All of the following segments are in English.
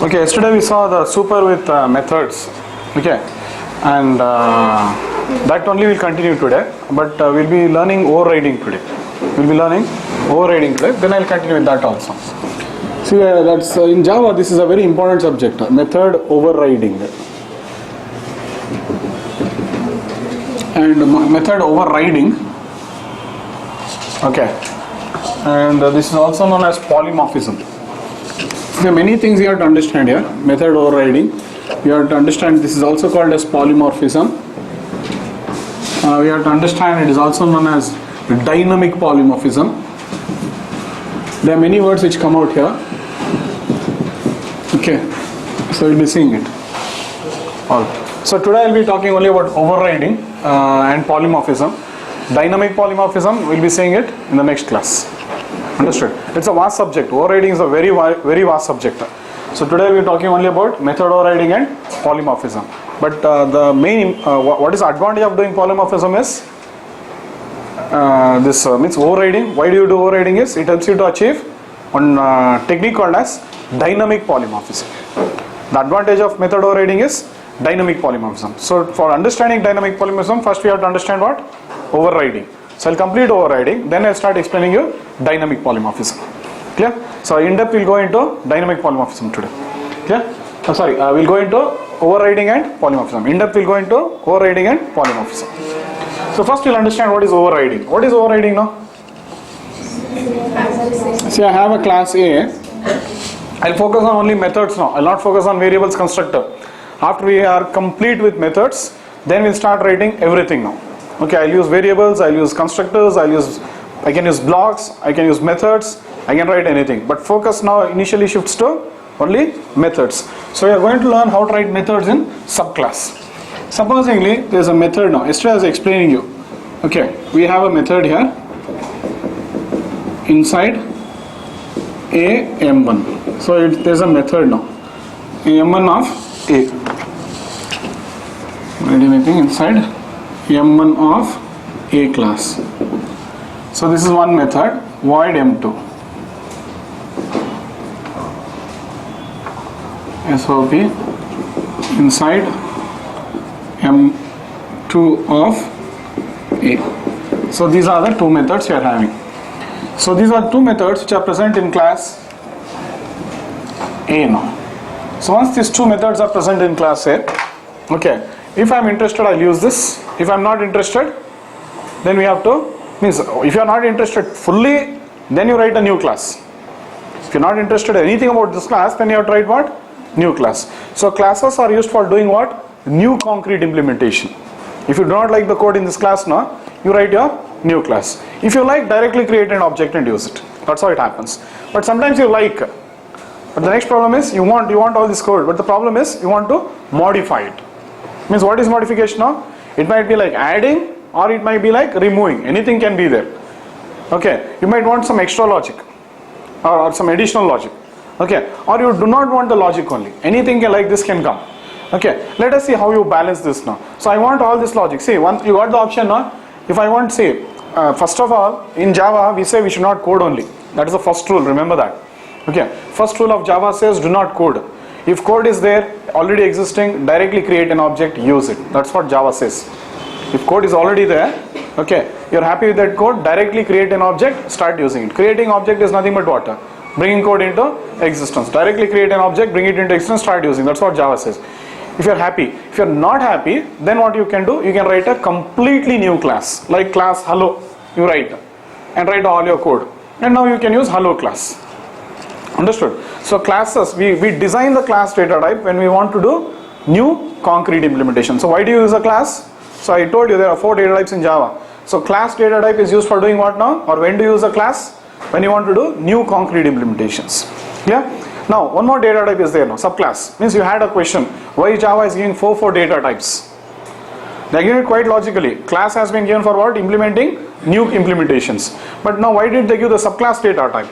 Okay, yesterday we saw the super with methods. Okay, and that only will continue today. But we'll be learning overriding today. Then I'll continue with that also. See, that's in Java. This is a very important subject. Method overriding. And method overriding. Okay, and this is also known as polymorphism. There are many things you have to understand here. Method overriding. You have to understand this is also called as polymorphism. We have to understand it is also known as dynamic polymorphism. There are many words which come out here. Okay, so we'll be seeing it. All. So today I'll be talking only about overriding and polymorphism. Dynamic polymorphism, we'll be seeing it in the next class. Understood? It's a vast subject. Overriding is a very vast subject. So today we're talking only about method overriding and polymorphism. But the main, what is the advantage of doing polymorphism is this means overriding. Why do you do overriding is it helps you to achieve one technique called as dynamic polymorphism. The advantage of method overriding is dynamic polymorphism. So for understanding dynamic polymorphism, first we have to understand what? Overriding. So I'll complete overriding, then I'll start explaining you dynamic polymorphism. Clear? So in depth we'll go into dynamic polymorphism today. Clear? We'll go into overriding and polymorphism. In depth we'll go into overriding and polymorphism. So first we'll understand what is overriding. What is overriding now? See, I have a class A. I'll focus on only methods now. I'll not focus on variables constructor. After we are complete with methods, then we'll start writing everything now. Okay, I'll use variables, I'll use constructors, I can use blocks, I can use methods, I can write anything. But focus now initially shifts to only methods. So we are going to learn how to write methods in subclass. Supposingly, there's a method now. Yesterday I was explaining you. Okay, we have a method here inside a m1. So there's a method now. m1 of a. Write anything inside m1 of a class. So this is one method, void m2. SOP inside m2 of a. So these are the two methods we are having. So these are two methods which are present in class A now. So once these two methods are present in class A, okay, if I am interested, I'll use this. If I am not interested, then we have to, means if you are not interested fully, then you write a new class. If you are not interested in anything about this class, then you have to write what? New class. So classes are used for doing what? New concrete implementation. If you do not like the code in this class now, you write your new class. If you like, directly create an object and use it. That's how it happens. But sometimes you like, but the next problem is you want all this code, but the problem is you want to modify it. Means what is modification now? It might be like adding or it might be like removing. Anything can be there. Okay, you might want some extra logic or some additional logic. Okay, or you do not want the logic only. Anything like this can come. Okay, let us see how you balance this now. So I want all this logic. See, once you got the option now, if I want, say, first of all, in Java we say we should not code only. That is the first rule, remember that. Okay, first rule of Java says do not code. If code is there, already existing, directly create an object, use it. That's what Java says. If code is already there, okay, you're happy with that code, directly create an object, start using it. Creating object is nothing but what? Bringing code into existence. Directly create an object, bring it into existence, start using. That's what Java says. If you're happy. If you're not happy, then what you can do, you can write a completely new class. Like class hello, you write. And write all your code. And now you can use hello class. Understood? So classes, we design the class data type when we want to do new concrete implementation. So why do you use a class? So I told you there are 4 data types in Java. So class data type is used for doing what now? Or when do you use a class? When you want to do new concrete implementations. Yeah? Now one more data type is there now, subclass. Means you had a question, why Java is giving 4 data types? They are giving it quite logically. Class has been given for what? Implementing new implementations. But now why did they give the subclass data type?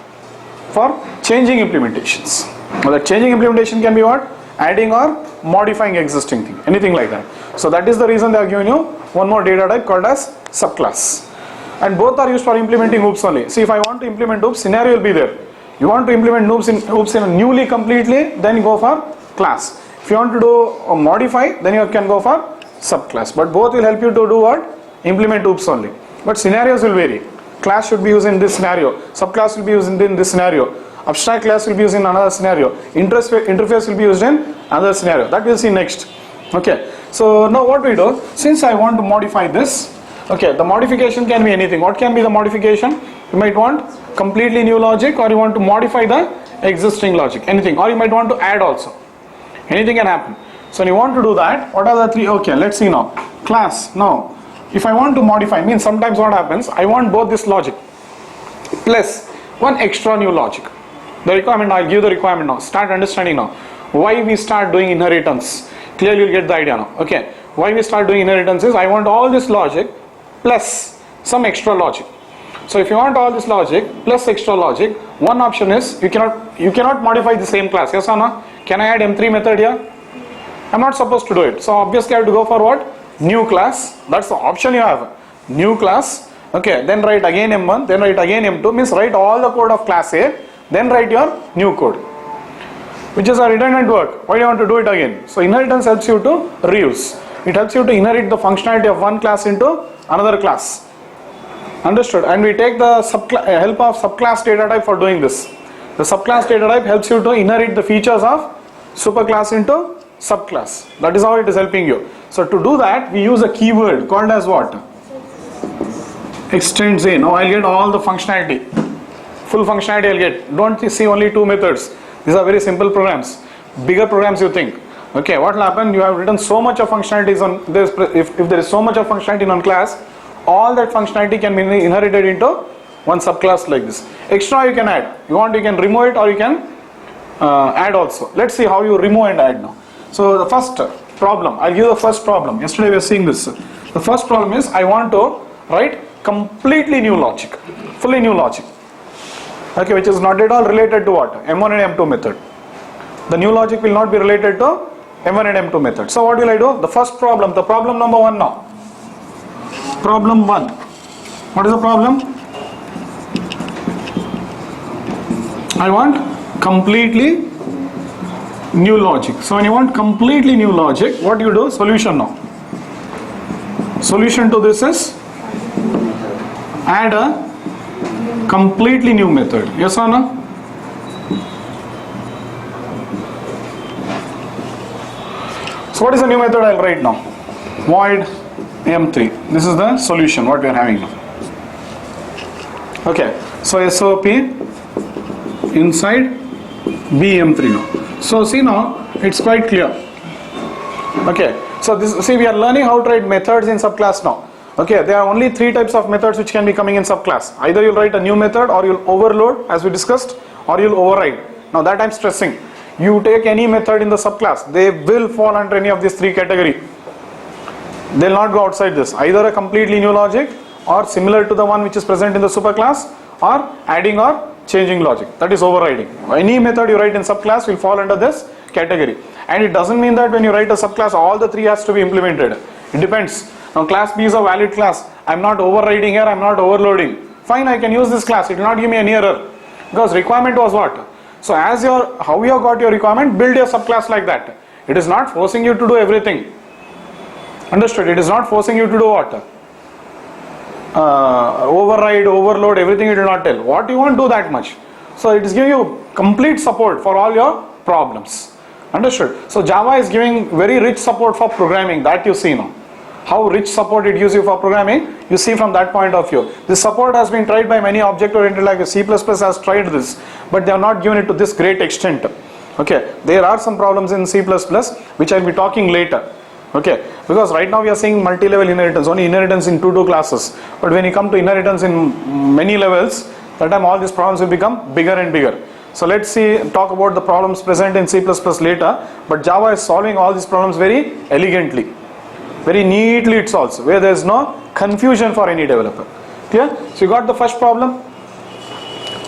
For changing implementations. Now that changing implementation can be what? Adding or modifying existing thing. Anything like that. So that is the reason they are giving you one more data type called as subclass. And both are used for implementing oops only. See, if I want to implement oops, scenario will be there. You want to implement oops in newly completely, then you go for class. If you want to do a modify, then you can go for subclass. But both will help you to do what? Implement oops only. But scenarios will vary. Class should be used in this scenario. Subclass will be used in this scenario. Abstract class will be used in another scenario. Interface will be used in another scenario. That we'll see next. Okay. So now what we do? Since I want to modify this, okay, the modification can be anything. What can be the modification? You might want completely new logic, or you want to modify the existing logic. Anything. Or you might want to add also. Anything can happen. So when you want to do that, what are the three? Okay, let's see now. Class. Now, if I want to modify, means sometimes what happens, I want both this logic plus one extra new logic. The requirement, I'll give the requirement now. Start understanding now. Why we start doing inheritance. Clearly you'll get the idea now. Okay. Why we start doing inheritance is, I want all this logic plus some extra logic. So if you want all this logic plus extra logic, one option is, you cannot modify the same class. Yes or no? Can I add M3 method here? I'm not supposed to do it. So obviously I have to go for what? New class. That's the option you have. New class. Okay. Then write again M1. Then write again M2. Means write all the code of class A. Then write your new code, which is a redundant work. Why do you want to do it again? So inheritance helps you to reuse. It helps you to inherit the functionality of one class into another class. Understood? And we take the help of subclass data type for doing this. The subclass data type helps you to inherit the features of superclass into subclass. That is how it is helping you. So to do that, we use a keyword called as what? Extends A. Now I'll get all the functionality. Full functionality I'll get. Don't see only two methods. These are very simple programs. Bigger programs you think. Okay, what will happen? You have written so much of functionalities on this. If there is so much of functionality in one class, all that functionality can be inherited into one subclass like this. Extra you can add. You want, you can remove it, or you can add also. Let's see how you remove and add now. So the first problem, I'll give the first problem. Yesterday we were seeing this. The first problem is, I want to write completely new logic, fully new logic. Okay, which is not at all related to what? M1 and M2 method. The new logic will not be related to M1 and M2 method. So what will I do? The first problem, the problem number 1 now. Problem 1. What is the problem? I want completely new logic. So when you want completely new logic, what do you do? Solution now. Solution to this is, add a completely new method. Yes or no? So what is the new method I'll write now? Void M3. This is the solution what we are having now. Okay. So SOP inside BM3 now. So see now, it's quite clear. Okay. So this, see, we are learning how to write methods in subclass now. Okay, there are only 3 types of methods which can be coming in subclass. Either you'll write a new method, or you'll overload as we discussed, or you'll override. Now that I'm stressing. You take any method in the subclass, they will fall under any of these 3 categories. They'll not go outside this. Either a completely new logic, or similar to the one which is present in the superclass, or adding or changing logic. That is overriding. Any method you write in subclass will fall under this category. And it doesn't mean that when you write a subclass, all the 3 has to be implemented. It depends. Now class B is a valid class. I'm not overriding here, I'm not overloading. Fine, I can use this class. It will not give me any error. Because requirement was what? So as how you have got your requirement, build your subclass like that. It is not forcing you to do everything. Understood? It is not forcing you to do what? Override, overload, everything it will not tell. What you want, do that much. So it is giving you complete support for all your problems. Understood? So Java is giving very rich support for programming. That you see now. How rich support it gives you for programming, you see from that point of view. This support has been tried by many object-oriented languages. C++ has tried this, but they have not given it to this great extent. Okay, there are some problems in C++, which I will be talking later. Okay, because right now we are seeing multi-level inheritance, only inheritance in 2 classes. But when you come to inheritance in many levels, that time all these problems will become bigger and bigger. So let's talk about the problems present in C++ later. But Java is solving all these problems very elegantly. Very neatly it solves, where there is no confusion for any developer. Clear? So you got the first problem.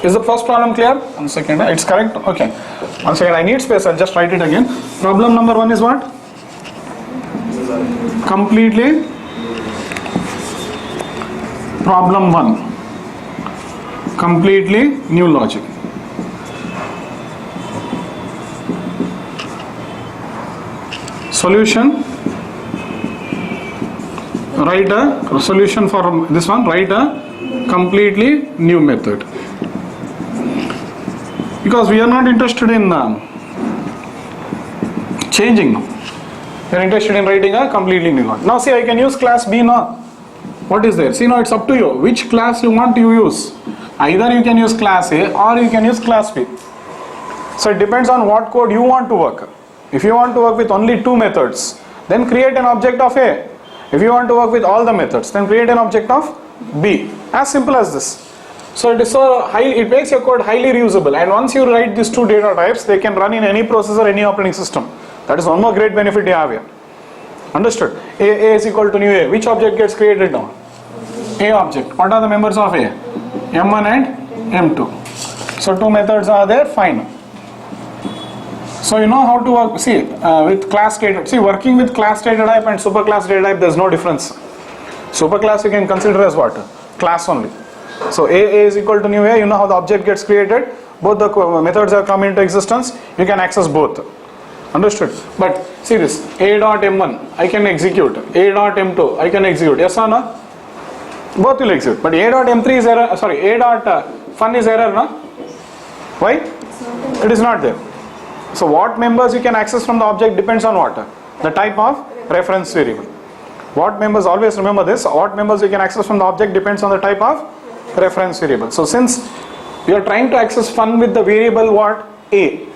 Is the first problem clear? 1 second. It's correct? Okay. 1 second. I need space. I'll just write it again. Problem number 1 is what? Completely. Problem 1. Completely new logic. Solution. Write a solution for this one. Write a completely new method. Because we are not interested in changing now. We are interested in writing a completely new one. Now see, I can use class B now. What is there? See, now it's up to you. Which class you want to use? Either you can use class A or you can use class B. So it depends on what code you want to work. If you want to work with only two methods, then create an object of A. If you want to work with all the methods, then create an object of B. As simple as this. So it is so high, it makes your code highly reusable, and once you write these two data types, they can run in any processor, any operating system. That is one more great benefit you have here. Understood? A is equal to new A. Which object gets created now? A object. What are the members of A? M1 and M2. So two methods are there, fine. So you know how to work, see, with class data, see, working with class data type and superclass data type, there is no difference. Superclass you can consider as what? Class only. So A is equal to new A, you know how the object gets created, both the methods have come into existence, you can access both. Understood? But see this, A dot M1, I can execute, A dot M2, I can execute, yes or no? Both will execute, but A dot M3 is error, sorry, A dot fun is error, no? Why? It is not there. So what members you can access from the object depends on what? The type of reference variable. What members, always remember this, what members you can access from the object depends on the type of reference variable. So since we are trying to access fun with the variable what? A.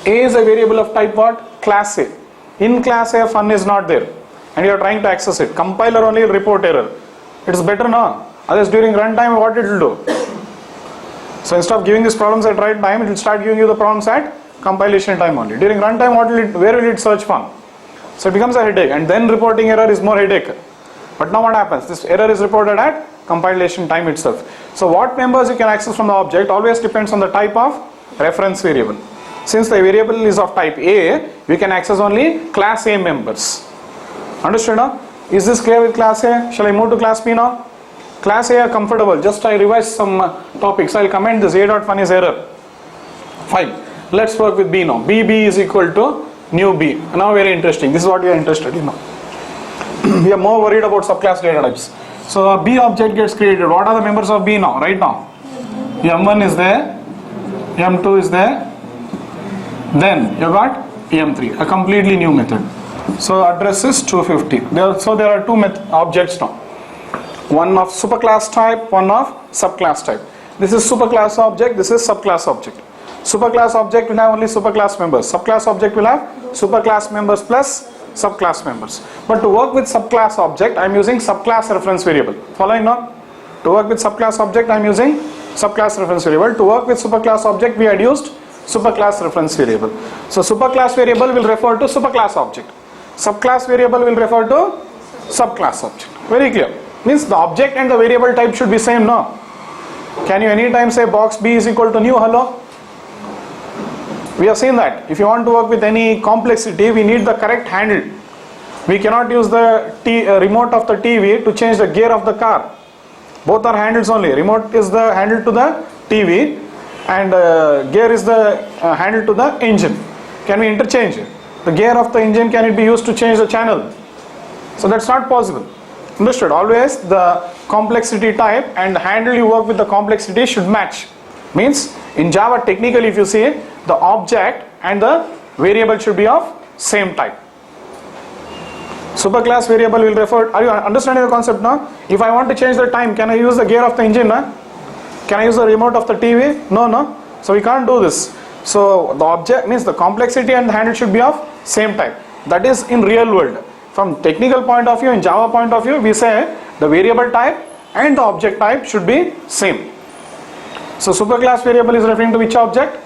A is a variable of type what? Class A. In class A, fun is not there, and you are trying to access it. Compiler only will report error. It is better now. Otherwise during runtime what it will do? So instead of giving these problems at right time, it will start giving you the problems at compilation time only. During runtime, where will it search fun? So it becomes a headache, and then reporting error is more headache. But now what happens? This error is reported at compilation time itself. So what members you can access from the object always depends on the type of reference variable. Since the variable is of type A, we can access only class A members. Understood now? Is this clear with class A? Shall I move to class B now? Class A are comfortable. Just I revise some topics. I will comment this A dot fun is error. Fine. Let's work with B now. B is equal to new B. Now very interesting. This is what we are interested in now. We are more worried about subclass data types. So a B object gets created. What are the members of B now? Right now, M1 is there, M2 is there, then you got M3, a completely new method. So address is 250. So there are two objects now. One of superclass type, one of subclass type. This is superclass object, this is subclass object. Superclass object will have only superclass members. Subclass object will have superclass members plus subclass members. But to work with subclass object, I am using subclass reference variable. Following now? To work with subclass object, I am using subclass reference variable. To work with superclass object, we had used superclass reference variable. So superclass variable will refer to superclass object. Subclass variable will refer to subclass object. Very clear. Means the object and the variable type should be same now. Can you anytime say box B is equal to new hello? We have seen that. If you want to work with any complexity, we need the correct handle. We cannot use the remote of the TV to change the gear of the car. Both are handles only. Remote is the handle to the TV and gear is the handle to the engine. Can we interchange it? The gear of the engine, can it be used to change the channel? So that's not possible. Understood? Always the complexity type and the handle you work with the complexity should match. Means in Java technically if you see it, the object and the variable should be of same type. Superclass variable will refer, are you understanding the concept now? If I want to change the time, can I use the gear of the engine? Can I use the remote of the TV? No. So we can't do this. So the object means the complexity and the handle should be of same type. That is in real world. From technical point of view, in Java point of view, we say the variable type and the object type should be same. So superclass variable is referring to which object?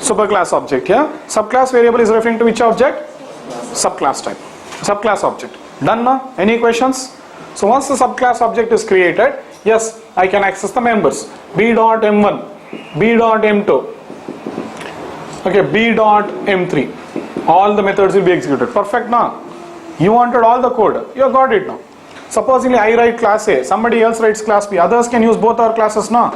Superclass object. Yeah. Subclass variable is referring to which object? Subclass type. Subclass object. Done now? Any questions? So once the subclass object is created, yes, I can access the members. B dot M1, B dot M2, okay, B dot M3. All the methods will be executed. Perfect now. You wanted all the code. You have got it now. Supposedly I write class A, somebody else writes class B. Others can use both our classes now.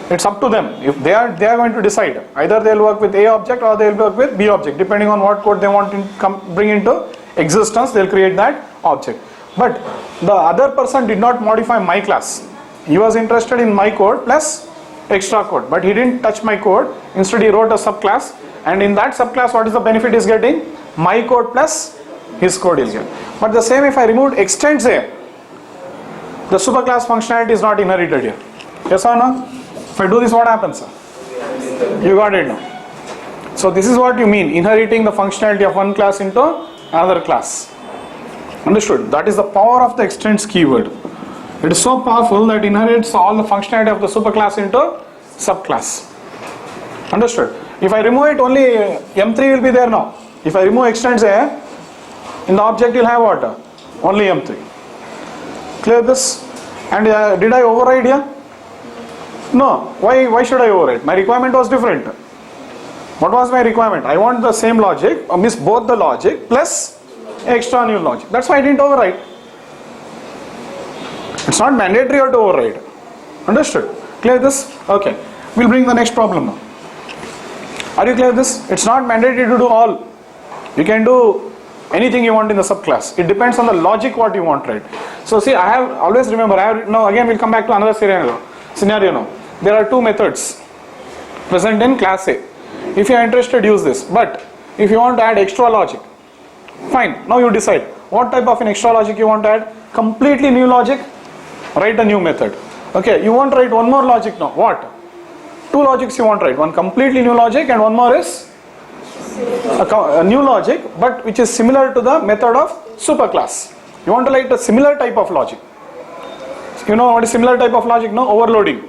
It's up to them. If they are going to decide. Either they'll work with A object or they'll work with B object. Depending on what code they want to bring into existence, they'll create that object. But the other person did not modify my class. He was interested in my code plus extra code. But he didn't touch my code. Instead he wrote a subclass. And in that subclass, what is the benefit he's getting? My code plus his code he'll get. But the same if I removed extends A, the superclass functionality is not inherited here. Yes or no? If I do this, what happens? You got it now. So this is what you mean, inheriting the functionality of one class into another class. Understood? That is the power of the extends keyword. It is so powerful that it inherits all the functionality of the superclass into subclass. Understood? If I remove it, only M3 will be there now. If I remove extends A, in the object you'll have what? Only M3. Clear this? And did I override here? No. Why should I override? My requirement was different. What was my requirement? I want the same logic, miss both the logic plus extra new logic. That's why I didn't override. It's not mandatory to override. Understood? Clear this? Okay. We'll bring the next problem now. Are you clear this? It's not mandatory to do all. You can do anything you want in the subclass. It depends on the logic what you want, right? So see, I have always remember, now again we'll come back to another scenario now. There are two methods present in class A. If you are interested, use this. But if you want to add extra logic, fine. Now you decide what type of an extra logic you want to add. Completely new logic, write a new method. Okay, you want to write one more logic now. What? Two logics you want to write. One completely new logic and one more is a new logic, but which is similar to the method of superclass. You want to write a similar type of logic. You know what is similar type of logic? No, overloading.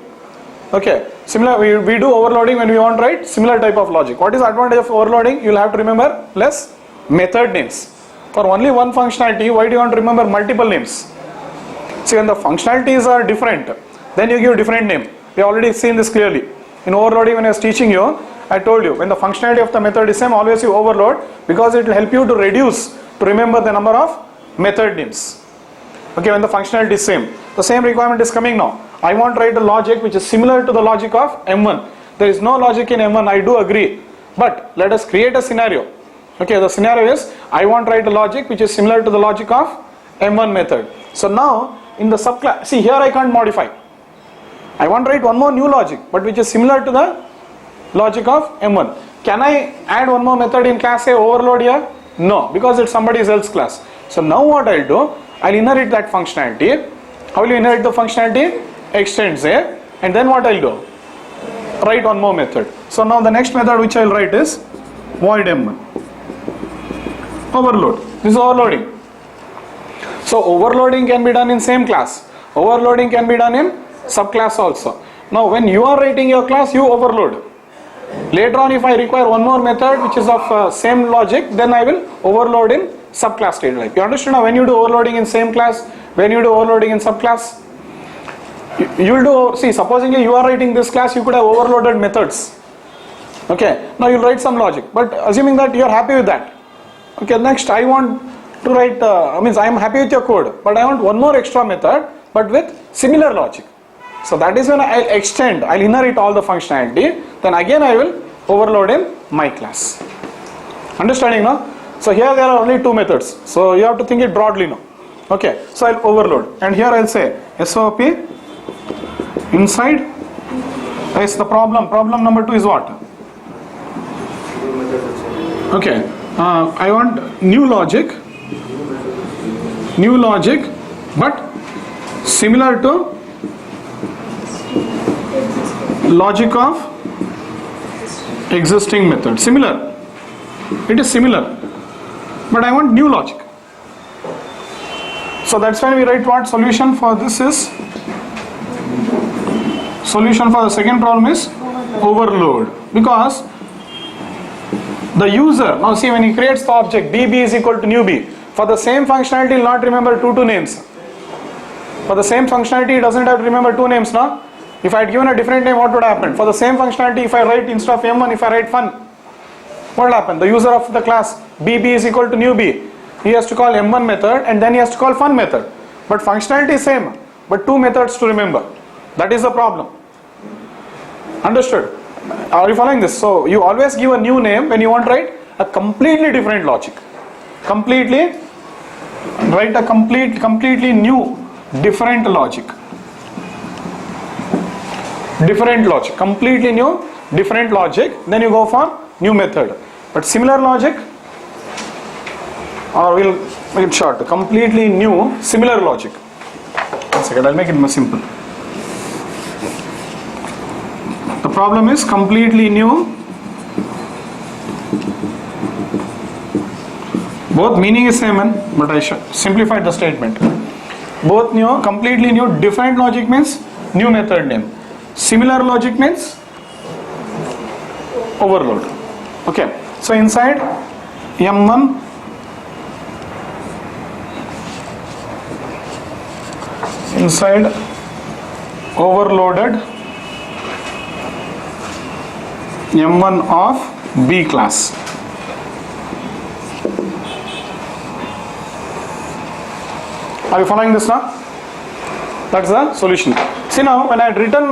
Okay, similar. We do overloading when we want to write similar type of logic. What is the advantage of overloading? You'll have to remember less method names. For only one functionality, why do you want to remember multiple names? See, when the functionalities are different, then you give different name. We have already seen this clearly. In overloading, when I was teaching you, I told you when the functionality of the method is same, always you overload because it will help you to reduce to remember the number of method names. Okay, when the functionality is same. The same requirement is coming now. I want to write a logic which is similar to the logic of M1. There is no logic in M1, I do agree. But let us create a scenario. Okay, the scenario is I want to write a logic which is similar to the logic of M1 method. So now in the subclass, see here I can't modify. I want to write one more new logic but which is similar to the logic of M1. Can I add one more method in class A, overload here? No, because it's somebody else's class. So now what I'll do, I'll inherit that functionality. How will you inherit the functionality? Extends A, and then what I'll do? Write one more method. So now the next method which I'll write is void M1. Overload. This is overloading. So overloading can be done in same class. Overloading can be done in subclass also. Now when you are writing your class, you overload. Later on, if I require one more method which is of same logic, then I will overload in subclass state type. You understand now when you do overloading in same class, when you do overloading in subclass, you will do, see, supposing you are writing this class, you could have overloaded methods. Okay, now you'll write some logic, but assuming that you are happy with that. Okay, next I want to write, I am happy with your code, but I want one more extra method, but with similar logic. So that is when I'll extend, I'll inherit all the functionality, then again I will overload in my class. Understanding now? So here there are only two methods, so you have to think it broadly now. Okay, so I'll overload, and here I'll say SOP inside is the problem number 2 is what? Okay, I want new logic but similar to logic of existing method. Similar, it is similar, but I want new logic. So that's why we write what solution for this is. Solution for the second problem is overload, because the user, now see, when he creates the object bb is equal to new b, for the same functionality he will not remember two names. For the same functionality he doesn't have to remember two names now. If I had given a different name, what would happen? For the same functionality, if I write instead of m1, if I write fun, what will happen? The user of the class bb is equal to new b, he has to call m1 method and then he has to call fun method. But functionality is same, but two methods to remember. That is the problem. Understood? Are you following this? So you always give a new name when you want to write a completely different logic. Completely write a completely new different logic. Different logic, completely new different logic, then you go for new method. But similar logic, or we'll make it short, completely new similar logic. One second, I'll make it more simple. The problem is completely new, both meaning is same, but I should simplify the statement. Both new, completely new, different logic means new method name. Similar logic means overload. Okay, so inside M1 inside overloaded M1 of B class. Are you following this now? That's the solution. See now, when I had written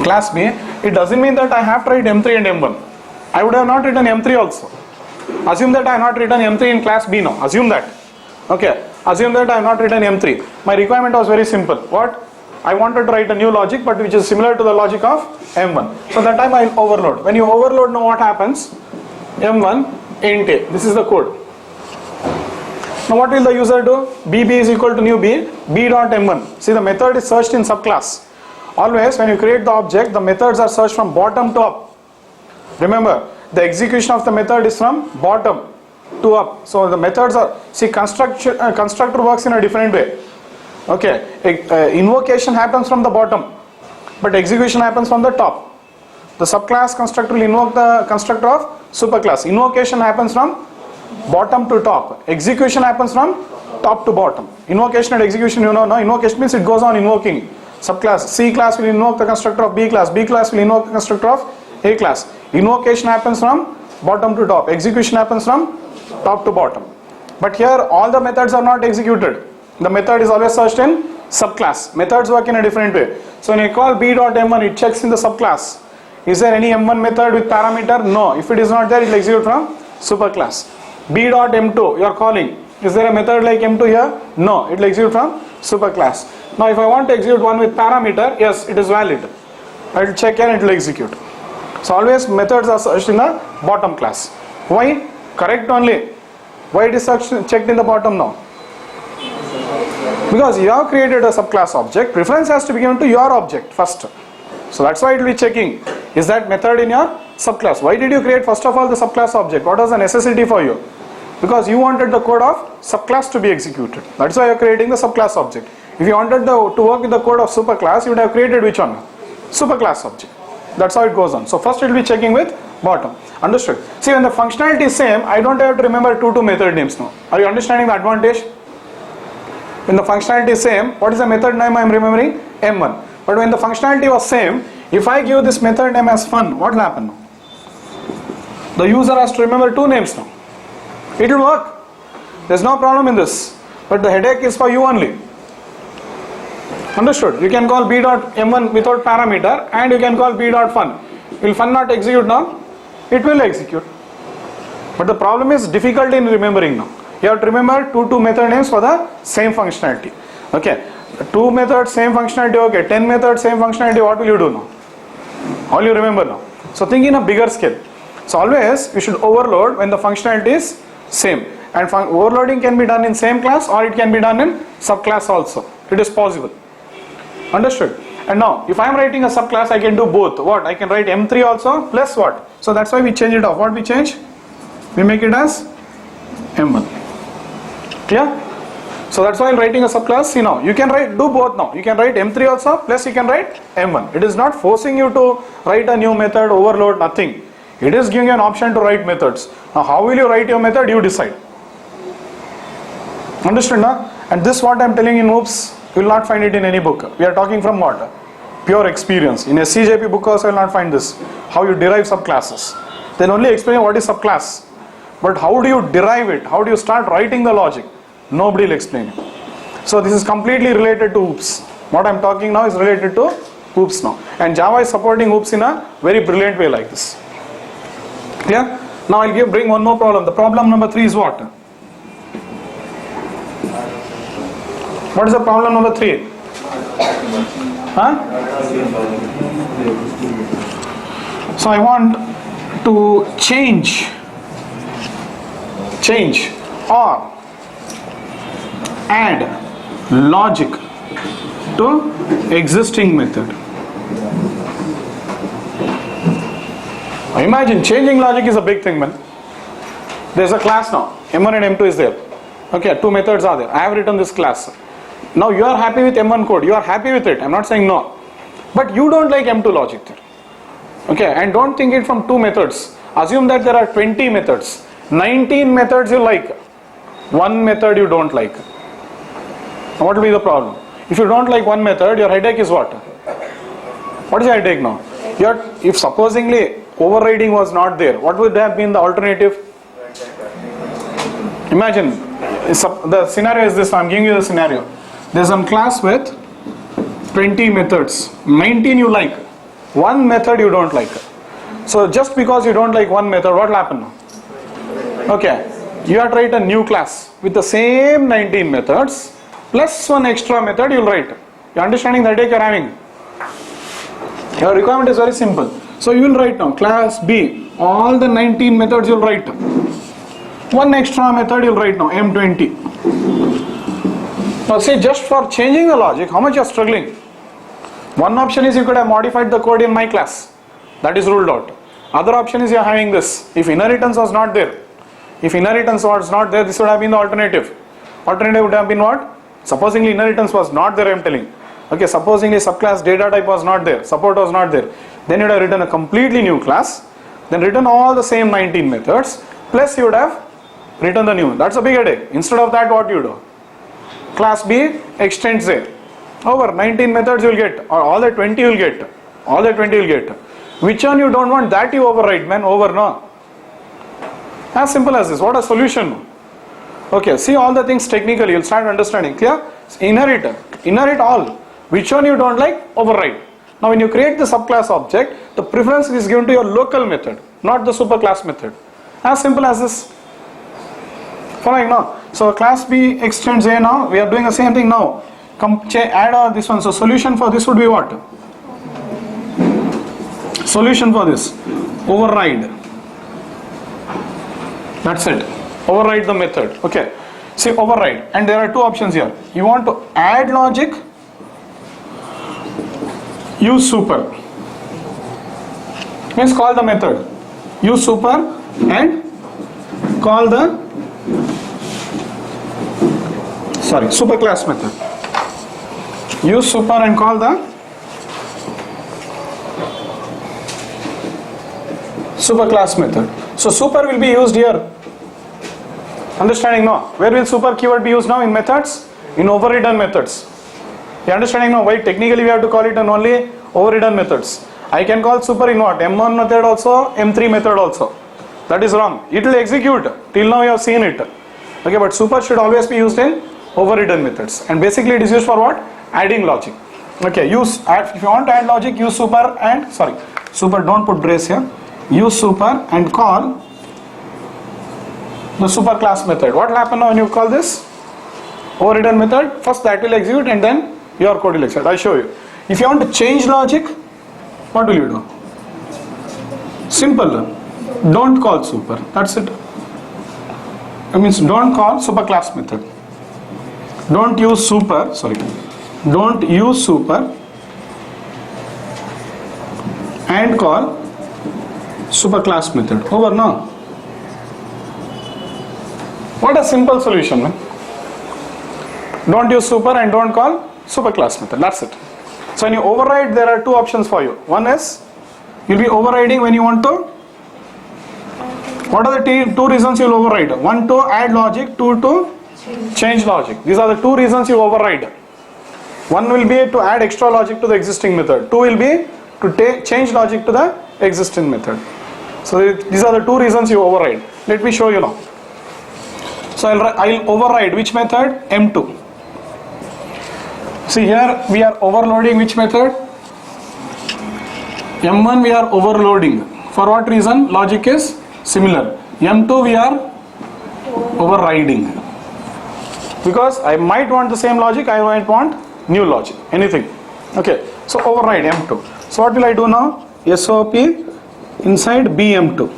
class B, it doesn't mean that I have to write M3 and M1. I would have not written M3 also. Assume that I have not written M3 in class B now. Assume that. Okay. Assume that I have not written M3. My requirement was very simple. What? I wanted to write a new logic, but which is similar to the logic of M1. So that time I will overload. When you overload, now what happens? M1 int A. This is the code. Now what will the user do? BB is equal to new B, B dot M1. See, the method is searched in subclass. Always when you create the object, the methods are searched from bottom to up. Remember, the execution of the method is from bottom to up. So the methods are, see, constructor works in a different way. Okay, invocation happens from the bottom, but execution happens from the top. The subclass constructor will invoke the constructor of superclass. Invocation happens from bottom to top. Execution happens from top to bottom. Invocation and execution, you know, no? Invocation means it goes on invoking. Subclass C class will invoke the constructor of B class. B class will invoke the constructor of A class. Invocation happens from bottom to top. Execution happens from top to bottom. But here all the methods are not executed. The method is always searched in subclass. Methods work in a different way. So when you call b.m1, it checks in the subclass. Is there any m1 method with parameter? No. If it is not there, it will execute from superclass. b.m2, you are calling. Is there a method like m2 here? No. It will execute from superclass. Now if I want to execute one with parameter, yes, it is valid. I will check and it will execute. So always methods are searched in the bottom class. Why? Correct only. Why it is checked in the bottom now? Because you have created a subclass object, preference has to be given to your object first. So that's why it will be checking, is that method in your subclass. Why did you create first of all the subclass object? What was the necessity for you? Because you wanted the code of subclass to be executed. That's why you are creating the subclass object. If you wanted to work with the code of superclass, you would have created which one? Superclass object. That's how it goes on. So first it will be checking with bottom. Understood? See, when the functionality is same, I don't have to remember two method names now. Are you understanding the advantage? When the functionality is same, what is the method name I am remembering? M1. But when the functionality was same, if I give this method name as fun, what will happen now? The user has to remember two names now. It will work. There is no problem in this. But the headache is for you only. Understood? You can call b.m1 without parameter and you can call b.fun. Will fun not execute now? It will execute. But the problem is difficulty in remembering now. You have to remember two method names for the same functionality. Okay. 2 methods, same functionality, okay. 10 methods, same functionality, what will you do now? All you remember now. So think in a bigger scale. So always you should overload when the functionality is same. And overloading can be done in same class or it can be done in subclass also. It is possible. Understood? And now if I am writing a subclass, I can do both. What? I can write M3 also plus what? So that's why we change it off. What we change? We make it as M1. Clear? So that's why I'm writing a subclass. See now, you can do both now. You can write M3 also plus you can write M1. It is not forcing you to write a new method, overload, nothing. It is giving you an option to write methods. Now how will you write your method? You decide. Understood now? And this what I am telling in OOPS, you will not find it in any book. We are talking from what? Pure experience. In a CJP book also you will not find this. How you derive subclasses. They'll only explain what is subclass. But how do you derive it? How do you start writing the logic? Nobody will explain it. So this is completely related to OOPS. What I am talking now is related to oops now. And Java is supporting oops in a very brilliant way like this. Clear? Now I'll bring one more problem. The problem number 3 is what? What is the problem number 3? Huh? So I want to change or add logic to existing method. Imagine changing logic is a big thing, man. There's a class now, M1 and M2 is there. Okay, 2 methods are there. I have written this class. Now you are happy with M1 code, you are happy with it, I'm not saying no. But you don't like M2 logic there. Okay, and don't think it from 2 methods. Assume that there are 20 methods. 19 methods you like. 1 method you don't like. Now what will be the problem? If you don't like 1 method, your headache is what? What is your headache now? If supposingly overriding was not there, what would have been the alternative? Imagine, the scenario is this, I'm giving you the scenario. There's some class with 20 methods. 19 you like. 1 method you don't like. So just because you don't like 1 method, what will happen now? Okay, you have to write a new class with the same 19 methods plus 1 extra method you'll write. You're understanding the headache you're having? Your requirement is very simple. So you will write now class B, all the 19 methods you'll write. 1 extra method you'll write now, M20. Now see, just for changing the logic, how much you're struggling? One option is you could have modified the code in my class. That is ruled out. Other option is you're having this. If inheritance was not there, this would have been the alternative. Alternative would have been what? Supposingly inheritance was not there, I'm telling. Okay, supposingly subclass data type was not there, support was not there. Then you would have written a completely new class, then written all the same 19 methods, plus you would have written the new. That's a big headache. Instead of that, what you do? Class B extends A. Over 19 methods you will get, or all the 20 you will get. All the 20 you will get. Which one you don't want, that you override, man, over, no? As simple as this. What a solution. Okay, see all the things technically, you'll start understanding. Clear? Inherit all. Which one you don't like, override. Now when you create the subclass object, the preference is given to your local method, not the superclass method. As simple as this. Following now. So class B extends A now. We are doing the same thing now. Add all this one. So solution for this would be what? Solution for this. Override. That's it. Override the method. Okay. See, override. And there are 2 options here. You want to add logic, use super. Means call the method. Use super and call the superclass method. Use super and call the superclass method. So super will be used here. Understanding now? Where will super keyword be used now? In methods? In overridden methods. You understanding now why technically we have to call it an only overridden methods. I can call super in what? M1 method also, M3 method also. That is wrong. It will execute. Till now you have seen it. Okay, but super should always be used in overridden methods. And basically it is used for what? Adding logic. Okay, if you want to add logic, use super and, super, don't put brace here. Use super and call the superclass method. What will happen now when you call this overridden method? First that will execute and then your code will execute. I'll show you. If you want to change logic, what will you do? Simple. Don't call super. That's it. It means don't call superclass method. Don't use super. Don't use super and call superclass method. Over now. What a simple solution, man. Don't use super and don't call superclass method. That's it. So when you override, there are 2 options for you. One is you'll be overriding when you want to. What are the 2 reasons you'll override? 1 to add logic, 2 to change logic. These are the 2 reasons you override. 1 will be to add extra logic to the existing method. 2 will be to change logic to the existing method. So these are the 2 reasons you override. Let me show you now. So I'll override which method? M2. See here we are overloading which method? M1 we are overloading. For what reason? Logic is similar. M2 we are overriding. Because I might want the same logic, I might want new logic, anything. Okay, so override M2. So what will I do now? SOP inside BM2.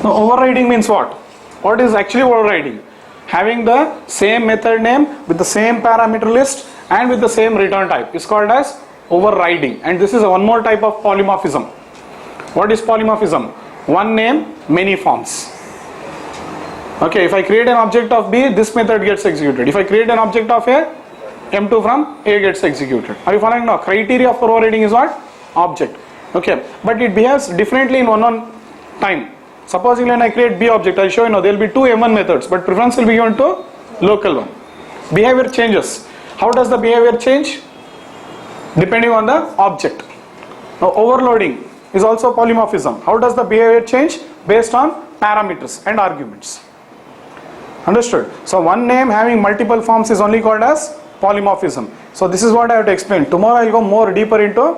Now overriding means what? What is actually overriding? Having the same method name with the same parameter list and with the same return type is called as overriding. And this is one more type of polymorphism. What is polymorphism? One name, many forms. Okay, if I create an object of B, this method gets executed. If I create an object of A, M2 from A gets executed. Are you following now? Criteria for overriding is what? Object. Okay, but it behaves differently in one time. Supposing when I create B object, I'll show you now there will be two M1 methods, but preference will be given to local one. Behavior changes. How does the behavior change? Depending on the object. Now overloading is also polymorphism. How does the behavior change? Based on parameters and arguments. Understood? So one name having multiple forms is only called as polymorphism. So this is what I have to explain. Tomorrow I will go more deeper into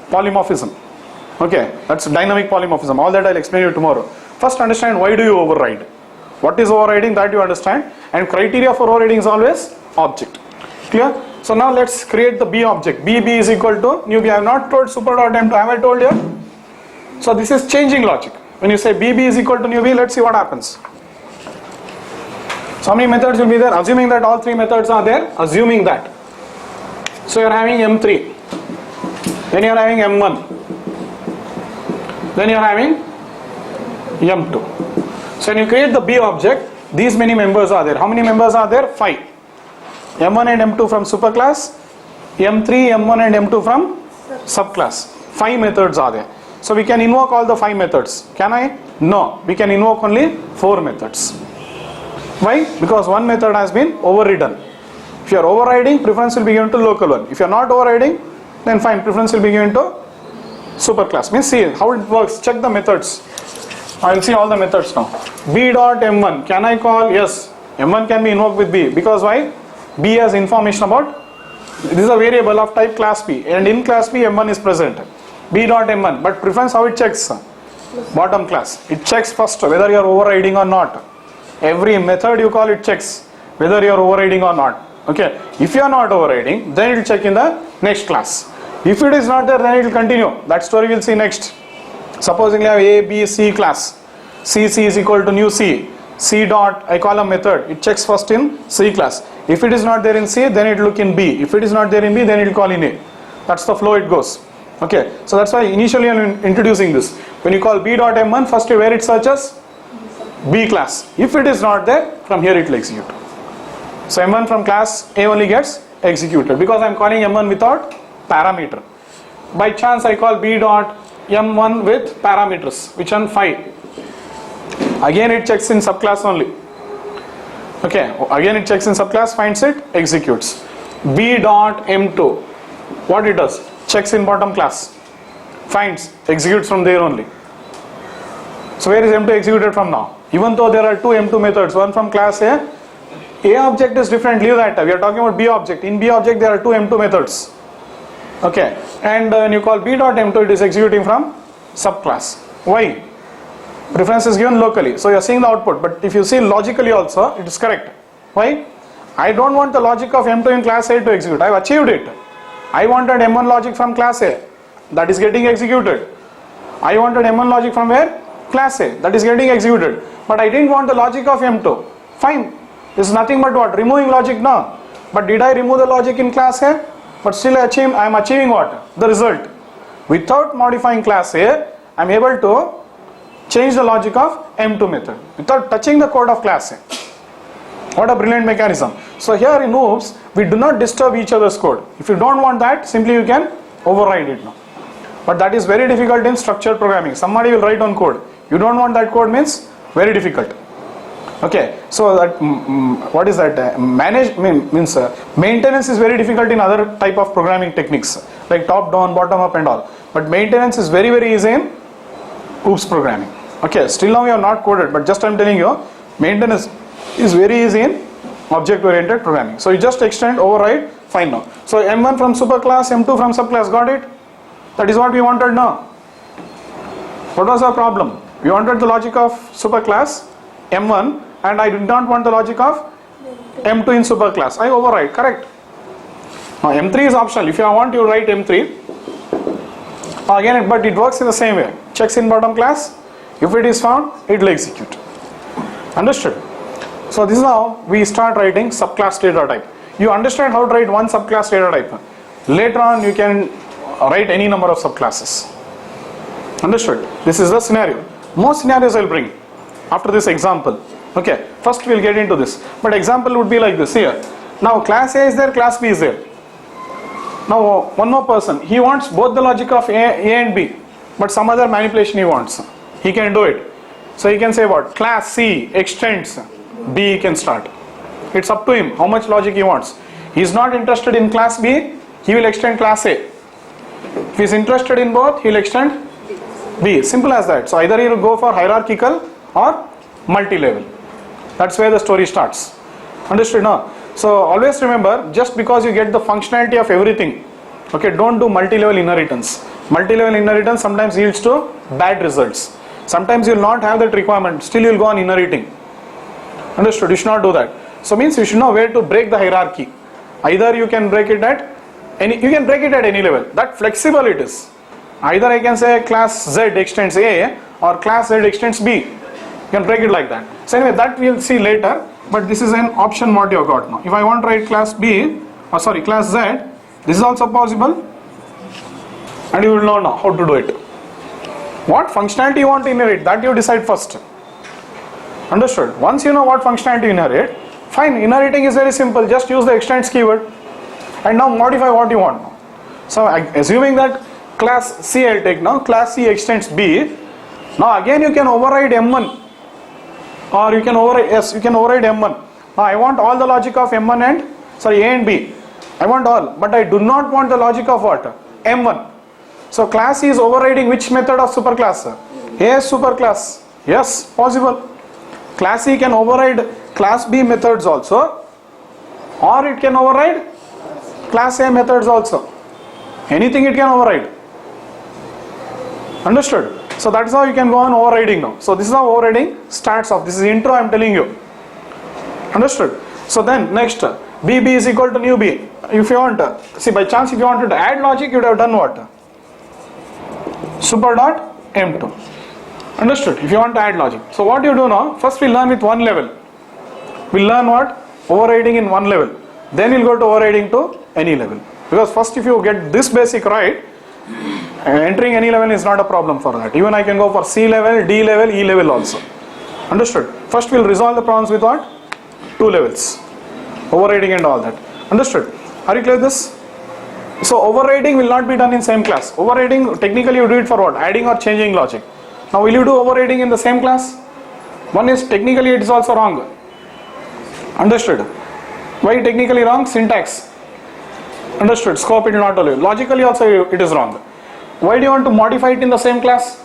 polymorphism. Okay, that's dynamic polymorphism. All that I will explain you tomorrow. First understand why do you override. What is overriding, that you understand. And criteria for overriding is always object. Clear? So now let's create the B object. B is equal to new B. I have not told super.m2. Have I told you? So this is changing logic. When you say B is equal to new B, let's see what happens. So how many methods will be there? Assuming that all three methods are there. Assuming that. So you are having M3. Then you are having M1. Then you are having M2. So when you create the B object, these many members are there. How many members are there? 5. M1 and M2 from superclass, M3, M1 and M2 from subclass. 5 methods are there. So we can invoke all the 5 methods. Can I? No. We can invoke only 4 methods. Why? Because one method has been overridden. If you are overriding, preference will be given to local one. If you are not overriding, then fine, preference will be given to superclass. Means see how it works. Check the methods. I will see all the methods now. B.M1. Can I call? Yes. M1 can be invoked with B. Because why? B has information about. This is a variable of type class B. And in class B, M1 is present. B.M1. But preference, how it checks? Bottom class. It checks first whether you are overriding or not. Every method you call, it checks whether you are overriding or not. Okay. If you are not overriding, then it will check in the next class. If it is not there, then it will continue. That story we will see next. Supposing you have A, B, C class. C is equal to new C. C dot, I call a method. It checks first in C class. If it is not there in C, then it will look in B. If it is not there in B, then it will call in A. That's the flow it goes. Okay. So that's why initially I am introducing this. When you call B.M1, first where it searches? B class. If it is not there, from here it will execute. So M1 from class A only gets executed because I am calling M1 without parameter. By chance I call B.M1 with parameters, which one? 5. Again it checks in subclass only. Okay, again it checks in subclass, finds it, executes. B.M2, what it does? Checks in bottom class, finds, executes from there only. So where is M2 executed from now? Even though there are two M2 methods, one from class A object is different, leave that. We are talking about B object. In B object there are two M2 methods. Okay, and when you call B.M2, it is executing from subclass. Why? Preference is given locally. So you are seeing the output, but if you see logically also, it is correct. Why? I don't want the logic of M2 in class A to execute. I have achieved it. I wanted M1 logic from class A. That is getting executed. I wanted M1 logic from where? Class A. That is getting executed. But I didn't want the logic of M2. Fine. This is nothing but what? Removing logic now. But did I remove the logic in class A? But still I am achieving what? The result. Without modifying class A, I am able to change the logic of M2 method without touching the code of class A. What a brilliant mechanism. So here in OOPS, we do not disturb each other's code. If you don't want that, simply you can override it now. But that is very difficult in structured programming. Somebody will write on code. You don't want that code means very difficult. Okay, so that what is that? Maintenance is very difficult in other type of programming techniques like top down, bottom up and all. But maintenance is very easy in OOPS programming. Okay, still now we have not coded, but just I am telling you, maintenance is very easy in object oriented programming. So you just extend override Fine now. So M1 from superclass, M2 from subclass, got it? That is what we wanted now. What was our problem? We wanted the logic of superclass M1 and I did not want the logic of M2 in superclass. I override, correct? Now M3 is optional. If you want, you write M3. Again, but it works in the same way. Checks in bottom class. If it is found, it will execute. Understood? So this is how we start writing subclass data type. You understand how to write one subclass data type. Later on, you can write any number of subclasses. Understood? This is the scenario. Most scenarios I will bring after this example. Okay, first we will get into this. But example would be like this here. Now class A is there, class B is there. Now one more person, he wants both the logic of A and B, but some other manipulation he wants. He can do it. So he can say what? Class C extends B, he can start. It's up to him how much logic he wants. He is not interested in class B, he will extend class A. If he is interested in both, he will extend B. Simple as that. So either he will go for hierarchical or multi-level. That's where the story starts. Understood now? So always remember, just because you get the functionality of everything, okay, don't do multi-level inheritance. Multi-level inheritance sometimes yields to bad results. Sometimes you will not have that requirement, still you will go on inheriting. Understood? You should not do that. So means you should know where to break the hierarchy. Either you can break it at any level. That flexible it is. Either I can say class Z extends A or class Z extends B. You can break it like that. So anyway, that we will see later. But this is an option what you have got now. If I want to write class B, or sorry, class Z, this is also possible. And you will know now how to do it. What functionality you want to inherit, that you decide first. Understood? Once you know what functionality you inherit, fine, inheriting is very simple. Just use the extends keyword. And now modify what you want now. So assuming that class C I will take now, class C extends B. Now again you can override M1. Or you can override, yes, you can override M1. Now I want all the logic of M1 and, sorry, A and B. I want all, but I do not want the logic of what? M1. So class C is overriding which method of superclass? A superclass. Yes, possible. Class C can override class B methods also, or it can override class A methods also. Anything it can override. Understood? So that's how you can go on overriding now. So this is how overriding starts off. This is the intro I am telling you. Understood? So then next, BB is equal to new B. If you want, see by chance if you wanted to add logic, you would have done what? Super dot M2. Understood? If you want to add logic. So what you do now, first we learn with one level. We'll learn what? Overriding in one level. Then we'll go to overriding to any level. Because first if you get this basic right, entering any level is not a problem for that. Even I can go for C level, D level, E level also. Understood? First we'll resolve the problems with what? Two levels. Overriding and all that. Understood? Are you clear with this? So overriding will not be done in same class. Overriding, technically you do it for what? Adding or changing logic. Now will you do overriding in the same class? One is technically it is also wrong. Understood? Why technically wrong? Syntax. Understood? Scope it will not allow you. Logically also it is wrong. Why do you want to modify it in the same class?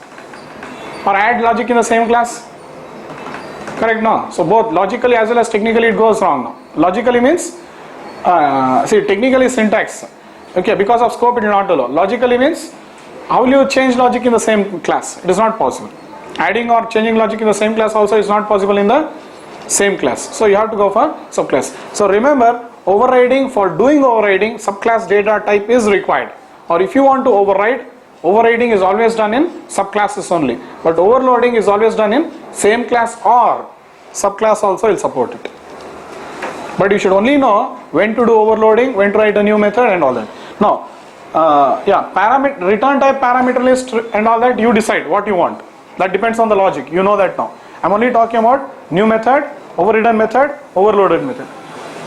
Or add logic in the same class? Correct now. So both logically as well as technically it goes wrong now. Logically means, see technically syntax. Okay, because of scope it will not allow. Logically means, how will you change logic in the same class? It is not possible. Adding or changing logic in the same class also is not possible in the same class. So you have to go for subclass. So remember, overriding, for doing overriding, subclass data type is required. Or if you want to override, overriding is always done in subclasses only. But overloading is always done in same class or subclass also will support it. But you should only know when to do overloading, when to write a new method and all that. Now, return type parameter list and all that you decide what you want. That depends on the logic. You know that now. I'm only talking about new method, overridden method, overloaded method.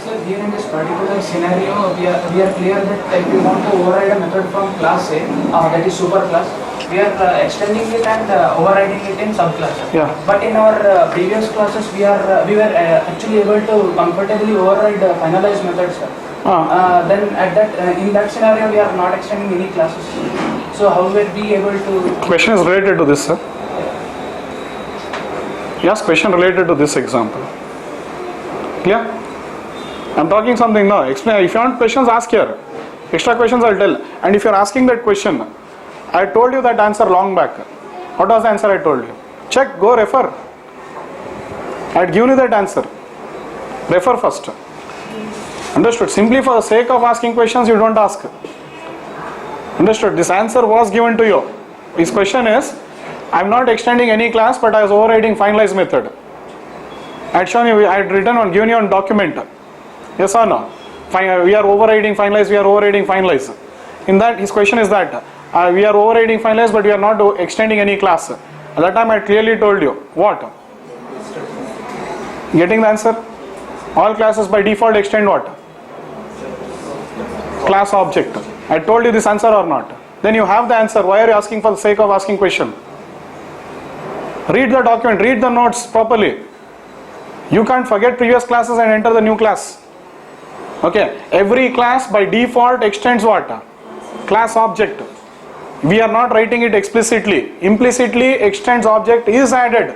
So here in this particular scenario, we are clear that if we want to override a method from class A, that is super class, we are extending it and overriding it in subclasses. Yeah. But in our previous classes, we were actually able to comfortably override finalized methods. Then in that scenario, we are not extending any classes. So how were we able to? Question is related to this, sir. Yes, question related to this example. Clear? I'm talking something now. Explain. If you want questions, ask here. Extra questions I'll tell. And if you're asking that question, I told you that answer long back. What was the answer I told you? Check, go refer. I had given you that answer. Refer first. Understood? Simply for the sake of asking questions, you don't ask. Understood? This answer was given to you. His question is, I'm not extending any class, but I was overriding finalize method. I had shown you, I had written on, given you on document. Yes or no? We are overriding finalize, we are overriding finalize. In that, his question is that, we are overriding finalize, but we are not extending any class. At that time, I clearly told you, what? Getting the answer? All classes by default extend what? Class object. I told you this answer or not? Then you have the answer. Why are you asking for the sake of asking question? Read the document, read the notes properly. You can't forget previous classes and enter the new class. Okay, every class by default extends what? Class object. We are not writing it explicitly. Implicitly extends object is added.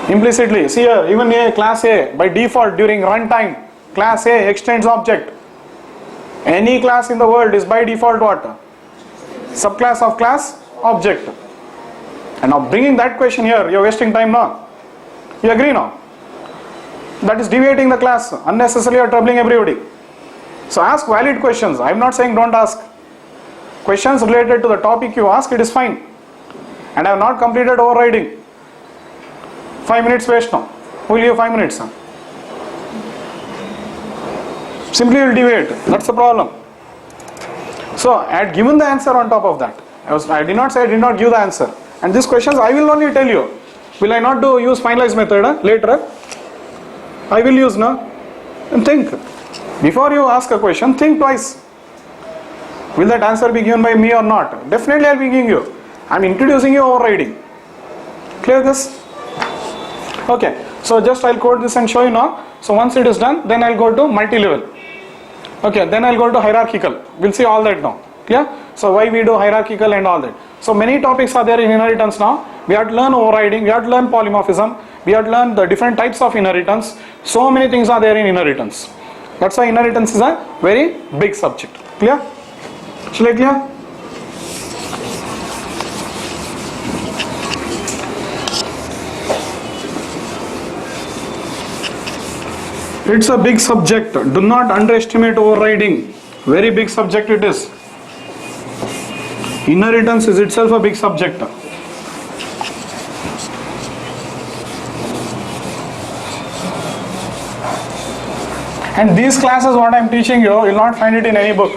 Implicitly. See here, even a class A by default during runtime, class A extends object. Any class in the world is by default what? Subclass of class object. And now bringing that question here, you are wasting time now. You agree now? That is deviating the class. Unnecessarily you are troubling everybody. So ask valid questions. I am not saying don't ask. Questions related to the topic you ask, it is fine. And I have not completed overriding. 5 minutes waste now. Who will give 5 minutes? Simply will deviate. That's the problem. So I had given the answer on top of that. I did not say I did not give the answer. And these questions I will only tell you. Will I not use finalize method later? I will use now. And think. Before you ask a question, think twice. Will that answer be given by me or not? Definitely I will be giving you. I am introducing you overriding. Clear this? Okay. So just I will code this and show you now. So once it is done, then I will go to multi-level. Okay. Then I will go to hierarchical. We will see all that now. Clear? So why we do hierarchical and all that. So many topics are there in inheritance now. We have to learn overriding. We have to learn polymorphism. We have to learn the different types of inheritance. So many things are there in inheritance. That's why inheritance is a very big subject. Clear? Shall I clear? It's a big subject. Do not underestimate overriding. Very big subject it is. Inheritance is itself a big subject. And these classes what I am teaching you will not find it in any book.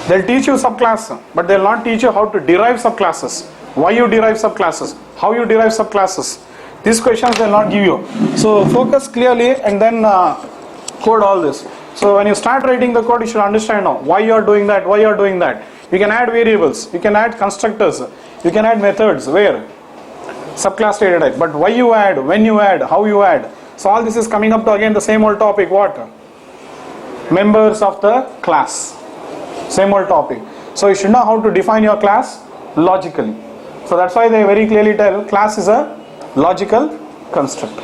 They'll teach you subclass, but they'll not teach you how to derive subclasses. Why you derive subclasses, how you derive subclasses. These questions they'll not give you. So focus clearly and then code all this. So when you start writing the code, you should understand now why you are doing that, why you are doing that. You can add variables, you can add constructors, you can add methods. Where? Subclass data type. But why you add, when you add, how you add. So all this is coming up to again the same old topic. What? Members of the class. Same old topic. So you should know how to define your class logically. So that's why they very clearly tell class is a logical construct.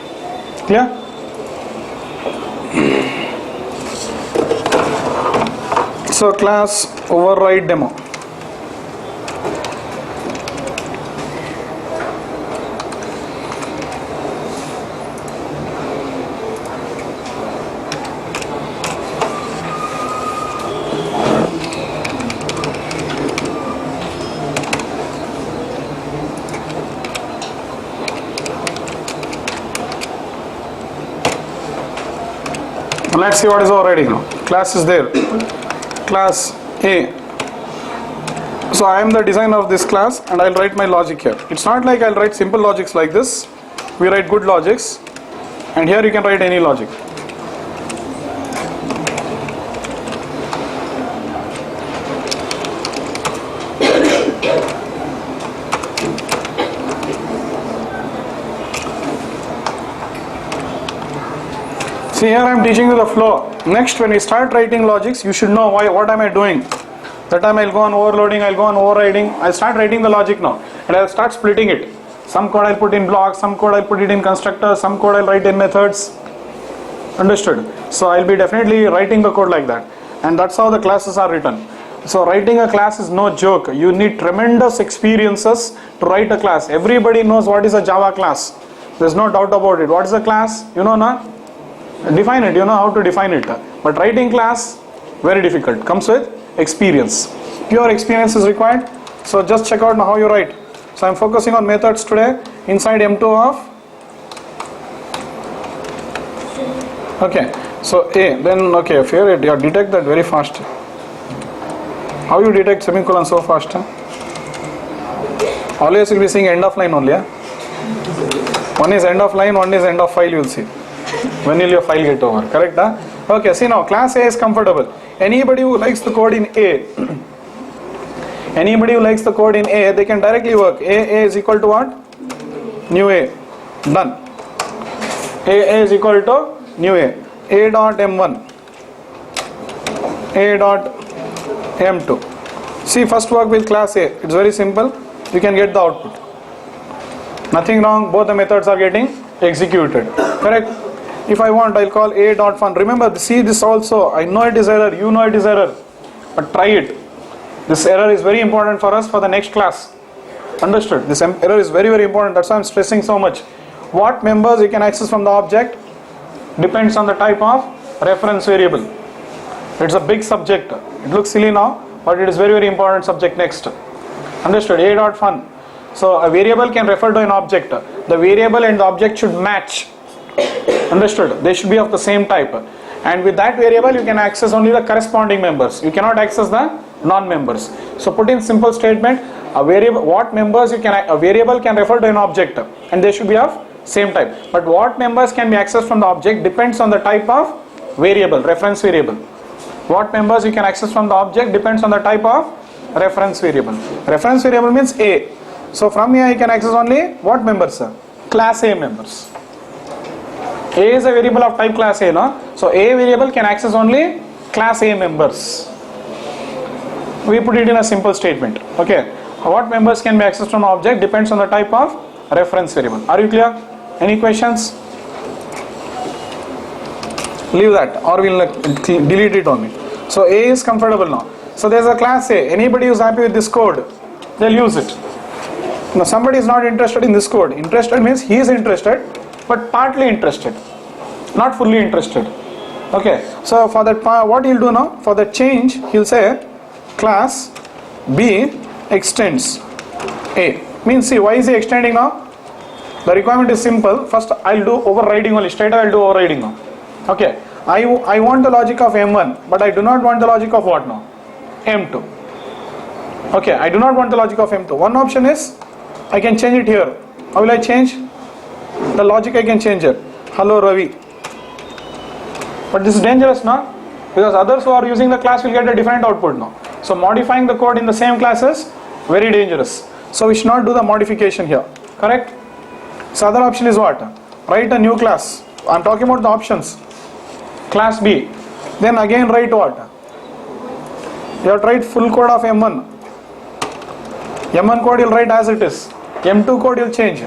Clear? So class override demo. Let's see what is overriding now. Class is there. Class A. So I am the designer of this class and I'll write my logic here. It's not like I'll write simple logics like this. We write good logics and here you can write any logic. See, here I am teaching you the flow. Next, when you start writing logics, you should know why. What am I doing? That time I'll go on overloading, I'll go on overriding. I'll start writing the logic now, and I'll start splitting it. Some code I'll put in blocks, some code I'll put it in constructors, some code I'll write in methods. Understood? So I'll be definitely writing the code like that, and that's how the classes are written. So writing a class is no joke. You need tremendous experiences to write a class. Everybody knows what is a Java class. There's no doubt about it. What is a class? You know, na? Define it. You know how to define it. But writing class, very difficult. Comes with experience. Pure experience is required. So just check out how you write. So I'm focusing on methods today inside M2 of. Okay. So A. Then okay. Fair. You detect that very fast. How you detect semicolon so fast? Always you'll be seeing end of line only. One is end of line, one is end of file, you will see. When will your file get over? Correct? Okay, see now, class A is comfortable. Anybody who likes the code in A, anybody who likes the code in A, they can directly work. A is equal to what? New A. Done. A is equal to new A. A dot M1. A dot M2. See, first work with class A. It's very simple. You can get the output. Nothing wrong. Both the methods are getting executed. Correct? If I want, I'll call A dot fun. Remember, see this also. I know it is error. You know it is error. But try it. This error is very important for us for the next class. Understood? This error is very, very important. That's why I'm stressing so much. What members you can access from the object depends on the type of reference variable. It's a big subject. It looks silly now, but it is very, very important subject next. Understood? A dot fun. So a variable can refer to an object. The variable and the object should match. Understood? They should be of the same type. And with that variable, you can access only the corresponding members. You cannot access the non-members. So put in simple statement. A variable, what members you can, a variable can refer to an object, and they should be of same type. But what members can be accessed from the object depends on the type of variable, reference variable. What members you can access from the object depends on the type of reference variable. Reference variable means A. So from here I can access only what members? Class A members. A is a variable of type class A, no? So A variable can access only class A members. We put it in a simple statement. Okay. What members can be accessed from the object depends on the type of reference variable. Are you clear? Any questions? Leave that, or we'll delete it only. So A is comfortable now. So there's a class A. Anybody who's happy with this code, they'll use it. Now somebody is not interested in this code. Interested means he is interested, but partly interested, not fully interested. Okay. So for that, what he'll do now? For the change, he'll say class B extends A. Means see, why is he extending now? The requirement is simple. First I'll do overriding only. Straight away I'll do overriding now. Okay. I want the logic of M1, but I do not want the logic of what now? M2. Okay, I do not want the logic of M2. One option is I can change it here. How will I change? The logic I can change it. Hello Ravi. But this is dangerous now, because others who are using the class will get a different output now. So modifying the code in the same class is very dangerous. So we should not do the modification here. Correct? So other option is what? Write a new class. I'm talking about the options. Class B. Then again write what? You have to write full code of M1. M1 code you'll write as it is. M2 code you'll change.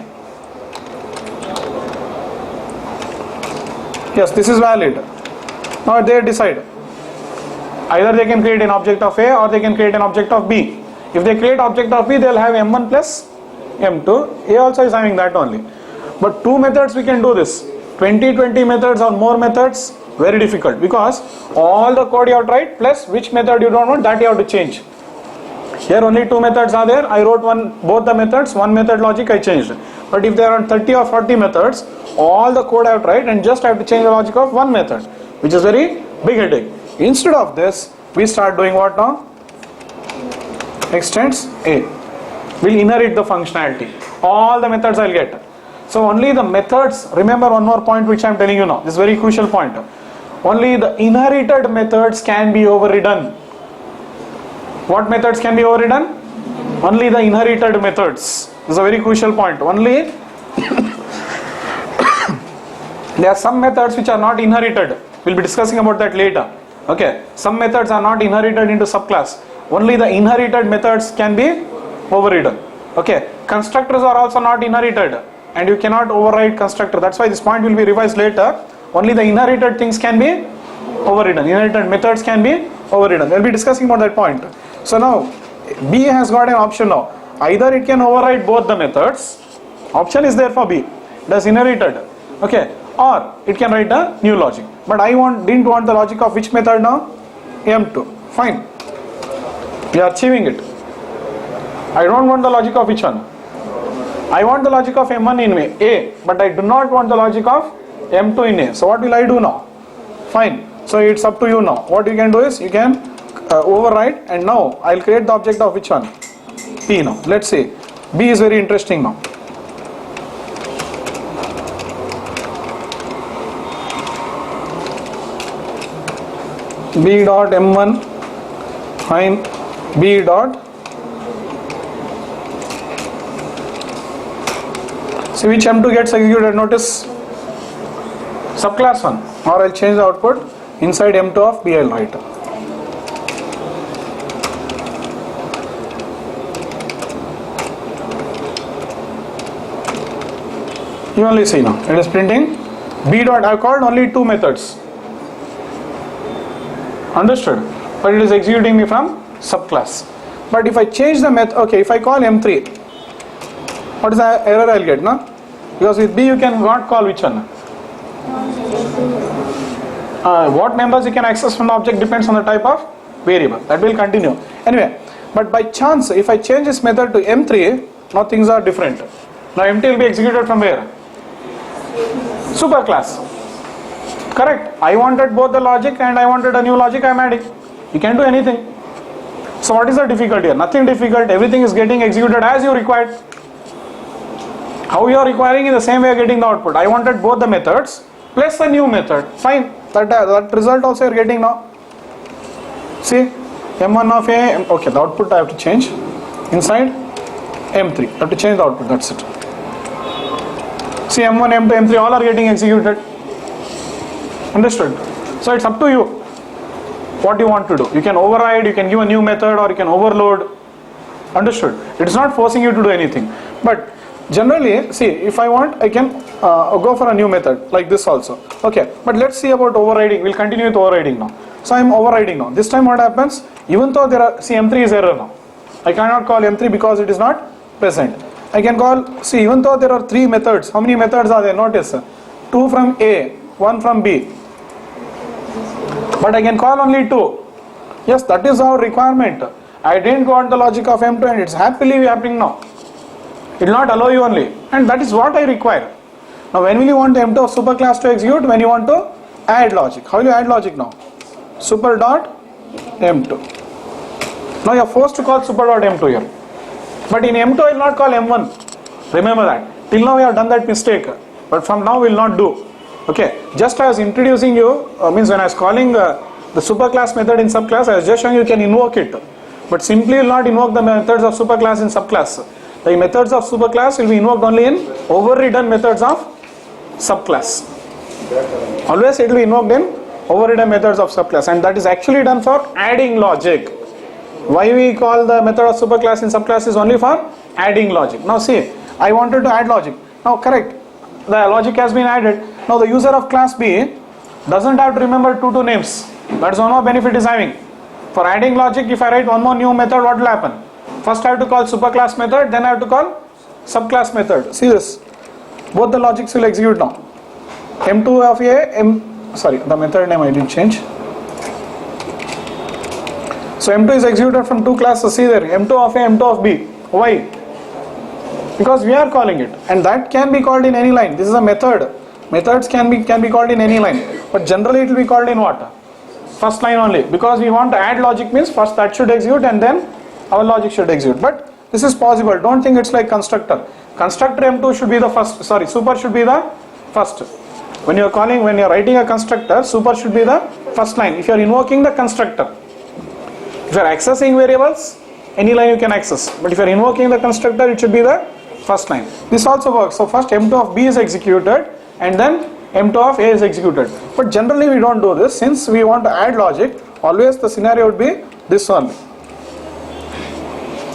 Yes, this is valid. Now they decide. Either they can create an object of A or they can create an object of B. If they create object of B, they'll have M1 plus M2. A also is having that only. But two methods we can do this. 20 methods or more methods, very difficult, because all the code you have to write plus which method you don't want, that you have to change. Here only two methods are there. I wrote both the methods, one method logic I changed. But if there are 30 or 40 methods, all the code I have to write and just I have to change the logic of one method, which is very big headache. Instead of this, we start doing what now? Extends A. We'll inherit the functionality. All the methods I'll get. So only the methods, remember one more point which I am telling you now. This is very crucial point. Only the inherited methods can be overridden. What methods can be overridden? Only the inherited methods. This is a very crucial point. Only there are some methods which are not inherited. We'll be discussing about that later. Okay. Some methods are not inherited into subclass. Only the inherited methods can be overridden. Okay. Constructors are also not inherited, and you cannot override constructor. That's why this point will be revised later. only the inherited things can be overridden. Inherited methods can be overridden. We'll be discussing about that point. So now B has got an option now. Either it can override both the methods. Option is there for B. It has inherited. Okay. Or it can write a new logic. But I didn't want the logic of which method now? M2. Fine. We are achieving it. I don't want the logic of which one? I want the logic of M1 in A, but I do not want the logic of M2 in A. So what will I do now? Fine. So it's up to you now. What you can do is you can override, and now I'll create the object of which one? P now. Let's say B is very interesting now. B dot M1, fine, B dot, see which M2 gets executed, notice subclass 1, or I'll change the output, inside M2 of B I'll write. You only see now, it is printing B dot, I've called only two methods. Understood? But it is executing me from subclass. But if I change the method, okay, if I call M3, what is the error I'll get, no? Because with B you can not call which one? What members you can access from the object depends on the type of variable. That will continue. Anyway, but by chance, if I change this method to M3, now things are different. Now M3 will be executed from where? Superclass. Correct. I wanted both the logic and I wanted a new logic I am adding. You can do anything. So what is the difficulty here? Nothing difficult. Everything is getting executed as you required. How you are requiring in the same way you are getting the output. I wanted both the methods plus a new method. Fine. That result also you are getting now. See, M1 of A, okay, the output I have to change. Inside M3, I have to change the output, that's it. See, M1, M2, M3 all are getting executed. Understood? So it's up to you what you want to do. You can override, you can give a new method, or you can overload. Understood? It's not forcing you to do anything. But generally, see, if I want, I can go for a new method like this also. Okay, but let's see about overriding. We'll continue with overriding now. So I'm overriding now. This time what happens? Even though there are, see, M3 is error now. I cannot call M3 because it is not present. I can call, see, even though there are three methods, how many methods are there? Notice, 2 from A, 1 from B. But I can call only 2. Yes, that is our requirement. I didn't want the logic of M2 and it's happily happening now. It will not allow you only. And that is what I require. Now when will you want the M2 of superclass to execute? When you want to add logic. How will you add logic now? Super dot M2. Now you are forced to call super dot M2 here. But in M2 I will not call M1. Remember that. Till now we have done that mistake. But from now we will not do. Okay. Just as introducing you, means when I was calling the superclass method in subclass, I was just showing you can invoke it. But simply will not invoke the methods of superclass in subclass. The methods of superclass will be invoked only in overridden methods of subclass. Always it will be invoked in overridden methods of subclass, and that is actually done for adding logic. Why we call the method of superclass in subclass is only for adding logic. Now see, I wanted to add logic. Now correct, the logic has been added. Now the user of class B doesn't have to remember two names. That's one more benefit is having. For adding logic, if I write one more new method, what will happen? First I have to call superclass method, then I have to call subclass method. See this, both the logics will execute now. M2 of A, the method name I didn't change. So M2 is executed from two classes. See there, M2 of A, M2 of B. Why? Because we are calling it, and that can be called in any line. This is a method. Methods can be called in any line, but generally it will be called in what? First line only. Because we want to add logic means first that should execute and then our logic should execute. But this is possible. Don't think it's like constructor. Constructor M2 should be the first. Sorry, super should be the first. When you are writing a constructor, super should be the first line. If you are invoking the constructor, if you are accessing variables, any line you can access. But if you are invoking the constructor, it should be the first line. This also works. So first M2 of B is executed and then M2 of A is executed. But generally we don't do this. Since we want to add logic, always the scenario would be this one.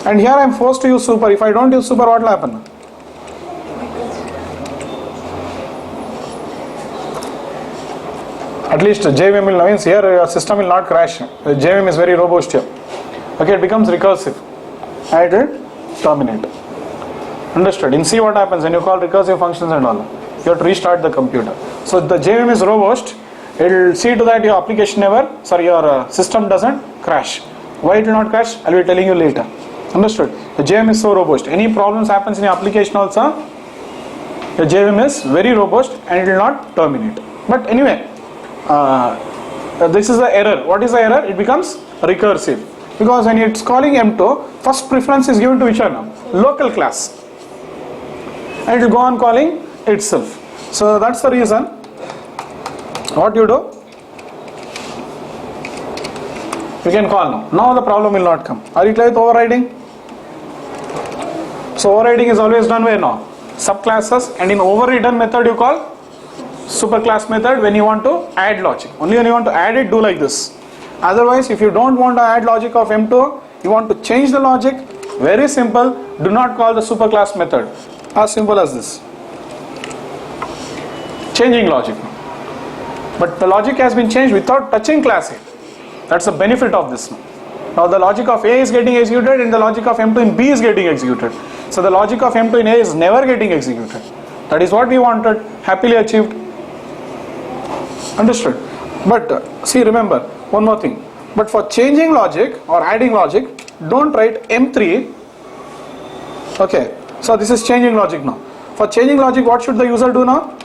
And here I am forced to use super. If I don't use super, what will happen? At least JVM will means here your system will not crash. JVM is very robust here. Okay, it becomes recursive and it will terminate. Understood? In C what happens when you call recursive functions and all? You have to restart the computer. So the JVM is robust. It will see to that your application your system doesn't crash. Why it will not crash? I will be telling you later. Understood? The JVM is so robust. Any problems happens in your application also, the JVM is very robust and it will not terminate. But anyway, this is the error. What is the error? It becomes recursive. Because when it's calling M2, first preference is given to which one? Local class. And it will go on calling itself. So that's the reason. What you do? You can call now. Now the problem will not come. Are you clear with overriding? So overriding is always done where now? Subclasses, and in overridden method you call superclass method when you want to add logic. Only when you want to add it, do like this. Otherwise, if you don't want to add logic of M2, you want to change the logic, very simple, do not call the superclass method. As simple as this. Changing logic. But the logic has been changed without touching class A. That's the benefit of this. Now the logic of A is getting executed and the logic of M2 in B is getting executed. So the logic of M2 in A is never getting executed. That is what we wanted, happily achieved. Understood? But see, remember one more thing. But for changing logic or adding logic, don't write M3. Okay, so this is changing logic now. For changing logic, what should the user do now?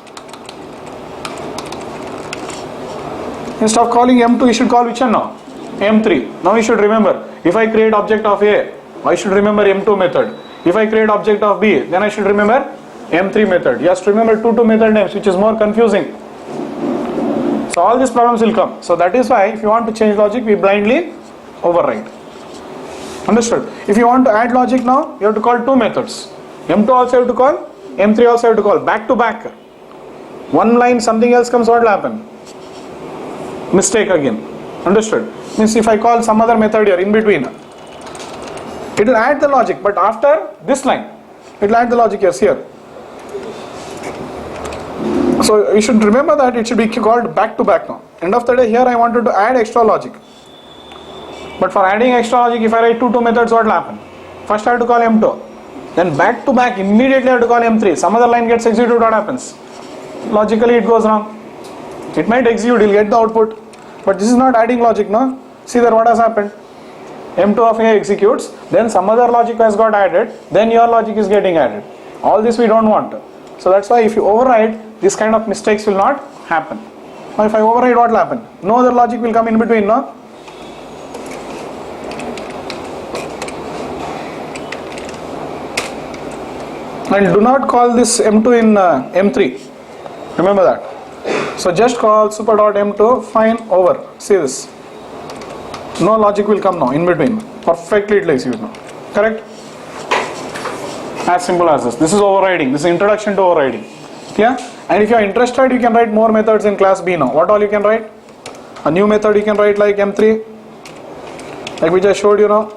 Instead of calling M2, you should call which one now? M3. Now you should remember, if I create object of A, I should remember M2 method. If I create object of B, then I should remember M3 method. You have to remember two method names, which is more confusing. So all these problems will come. So that is why if you want to change logic, we blindly override. Understood? If you want to add logic now, you have to call two methods. M2 also have to call, M3 also have to call, back to back. One line something else comes, what will happen? Mistake again. Understood? Means if I call some other method here in between, it will add the logic, but after this line, it will add the logic here. So you should remember that it should be called back to back now. End of the day, here I wanted to add extra logic. But for adding extra logic, if I write two methods, what will happen? First I have to call M2. Then back to back, immediately I have to call M3. Some other line gets executed, what happens? Logically it goes wrong. It might execute, you'll get the output. But this is not adding logic, no? See there what has happened. M2 of A executes, then some other logic has got added, then your logic is getting added. All this we don't want. So that's why if you override, this kind of mistakes will not happen. Now if I override, what will happen? No other logic will come in between, no? And do not call this M2 in M3. Remember that. So just call super.m2, fine, over. See this. No logic will come now in between. Perfectly it will execute now. Correct? As simple as this. This is overriding. This is introduction to overriding. Yeah? And if you are interested, you can write more methods in class B now. What all you can write? A new method you can write like M3. Like which I showed you now.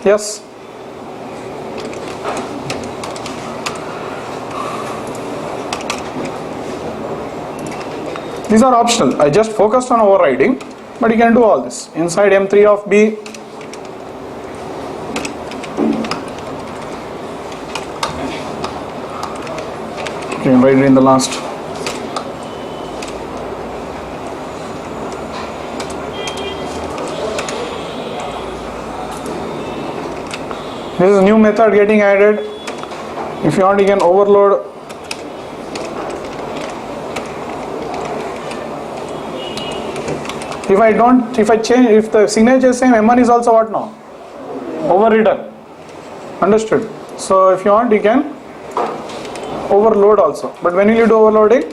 Yes? These are optional. I just focused on overriding, but you can do all this. Inside M3 of B, you can write it in the last. This is a new method getting added. If you want, you can overload. If I change, if the signature is same, M1 is also what now? Overridden. Understood? So if you want, you can overload also. But when will you do overloading?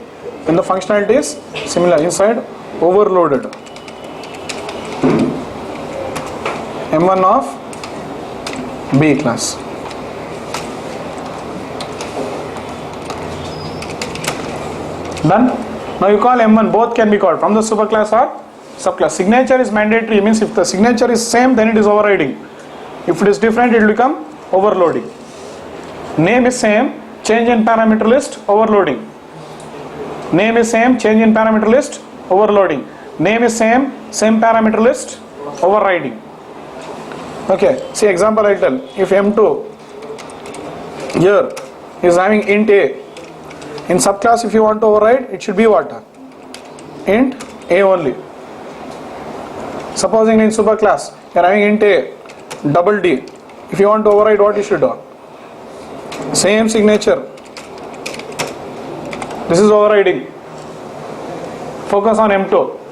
When the functionality is similar. Inside, overloaded. M1 of B class. Done? Now you call M1, both can be called from the superclass or subclass. Signature is mandatory, means if the signature is same, then it is overriding. If it is different, it will become overloading. Name is same, change in parameter list, overloading. Name is same, change in parameter list, overloading. Name is same parameter list, overriding. Okay, see example I'll tell. If M2 here is having int A, in subclass if you want to override, it should be what? Int A only. Supposing in superclass you are having int A, double D. If you want to override, what you should do? Same signature. This is overriding. Focus on M2.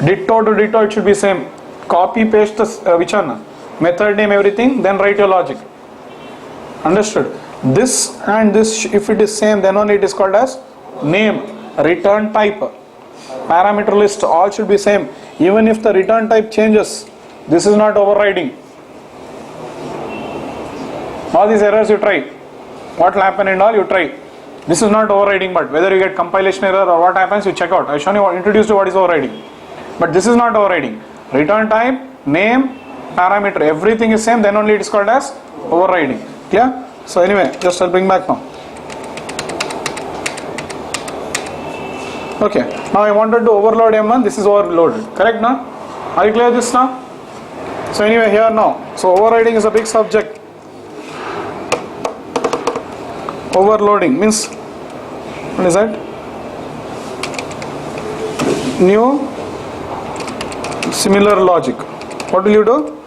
Ditto to ditto, it should be same. Copy paste the which one? Method name, everything, then write your logic. Understood? This and this, if it is same, then only it is called as name. Return type, parameter list, all should be same. Even if the return type changes, this is not overriding. All these errors you try. What will happen and all you try. This is not overriding, but whether you get compilation error or what happens, you check out. I shown you, introduced you what is overriding. But this is not overriding. Return type, name, parameter, everything is same, then only it is called as overriding. Clear? So anyway, just I'll bring back now. Okay, now I wanted to overload M1, this is overloaded. Correct now? Are you clear this now? So anyway, here now. So overriding is a big subject. Overloading means, what is that? New similar logic. What will you do?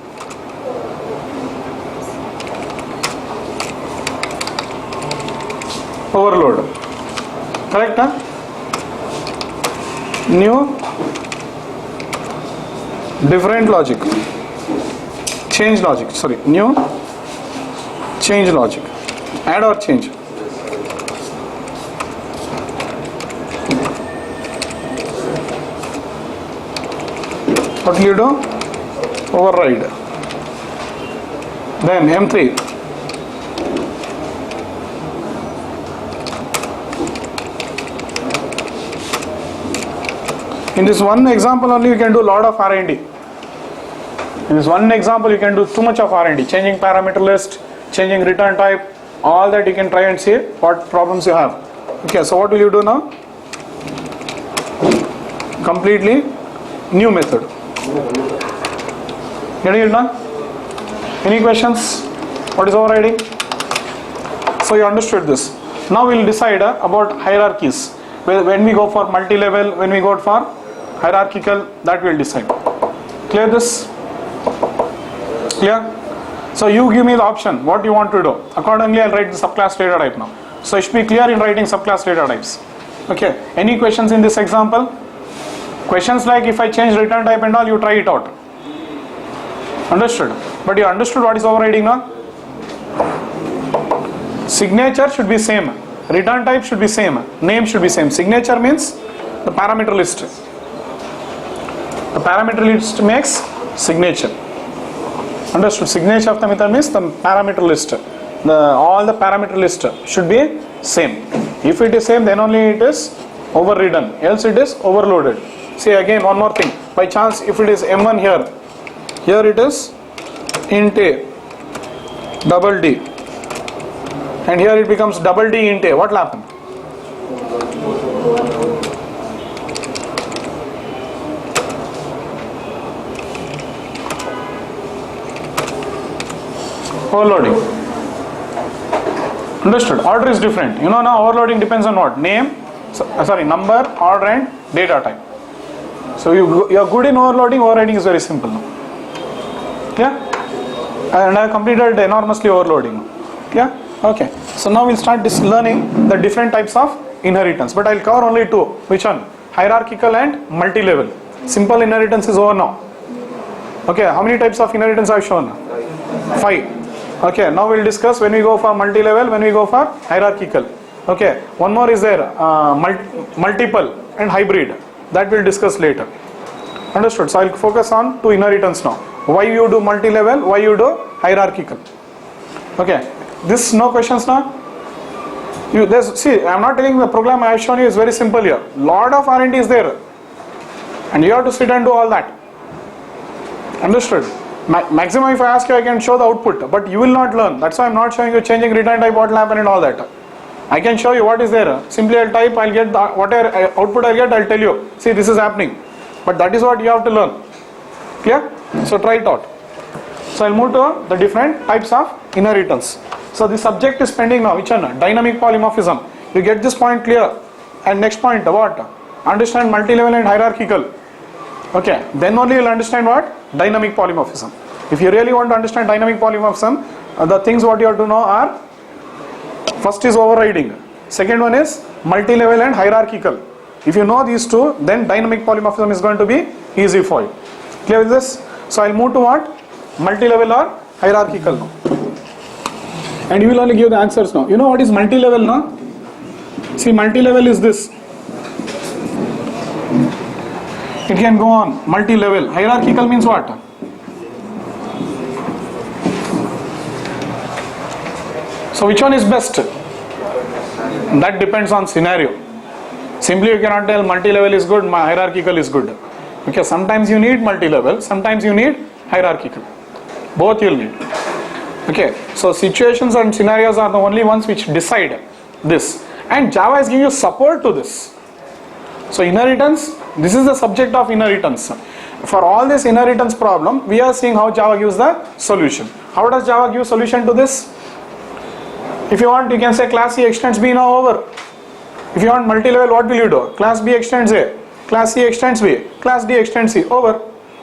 Overload. Correct, huh? New different logic. Change logic. Sorry, new change logic. Add or change? What will you do? Override. Then M3. In this one example only you can do a lot of R&D. In this one example you can do too much of R&D. Changing parameter list, changing return type, all that you can try and see what problems you have. Okay, so what will you do now? Completely new method. Getting it done? Any questions? What is overriding? So you understood this. Now we will decide about hierarchies. When we go for multi-level, when we go for hierarchical, that we will decide. Clear this? Clear? So you give me the option, what you want to do. Accordingly, I'll write the subclass data type now. So it should be clear in writing subclass data types. Okay. Any questions in this example? Questions like if I change return type and all, you try it out. Understood? But you understood what is overriding now? Signature should be same. Return type should be same. Name should be same. Signature means the parameter list. The parameter list makes signature. Understood? Signature of the method means the parameter list. All the parameter list should be same. If it is same, then only it is overridden. Else it is overloaded. See again one more thing. By chance, if it is M1 here it is int A, double D, and here it becomes double D int A. What will happen? Overloading. Understood? Order is different. You know now overloading depends on what? Name, number, order and data type. So you are good in overloading. Overriding is very simple now. Yeah? And I have completed enormously overloading. Yeah? Okay. So now we'll start learning the different types of inheritance. But I'll cover only two. Which one? Hierarchical and multi-level. Simple inheritance is over now. Okay. How many types of inheritance I've shown? 5. Okay. Now we'll discuss when we go for multi-level, when we go for hierarchical. Okay. One more is there. Multiple and hybrid. That we'll discuss later. Understood? So I'll focus on two inheritance now. Why you do multi-level? Why you do hierarchical? Okay. This no questions now. See, I'm not telling the program I have shown you is very simple here. Lot of R&D is there, and you have to sit and do all that. Understood? Maximum if I ask you, I can show the output, but you will not learn. That's why I'm not showing you changing return type, what will happen and all that. I can show you what is there. Simply I'll type, I'll get the whatever output I'll get, I'll tell you. See, this is happening. but that is what you have to learn. Clear? So try it out. So I'll move to the different types of inheritance. So the subject is pending now. Which one? Dynamic polymorphism. You get this point clear. And next point, what? Understand multi-level and hierarchical. Okay, then only you'll understand what? Dynamic polymorphism. If you really want to understand dynamic polymorphism, the things what you have to know are, first is overriding. Second one is multi-level and hierarchical. If you know these two, then dynamic polymorphism is going to be easy for you. Clear with this? So I'll move to what? Multi-level or hierarchical now. And you will only give the answers now. You know what is multi-level now? See, multi-level is this. It can go on. Multi-level. Hierarchical means what? So which one is best? That depends on scenario. Simply you cannot tell multi-level is good, hierarchical is good. Because sometimes you need multi-level, sometimes you need hierarchical. Both you'll need. Okay, so situations and scenarios are the only ones which decide this. And Java is giving you support to this. So inheritance, this is the subject of inheritance. For all this inheritance problem, we are seeing how Java gives the solution. How does Java give solution to this? If you want, you can say class C extends B now over. If you want multi-level, what will you do? Class B extends A, class C extends B, class D extends C, over.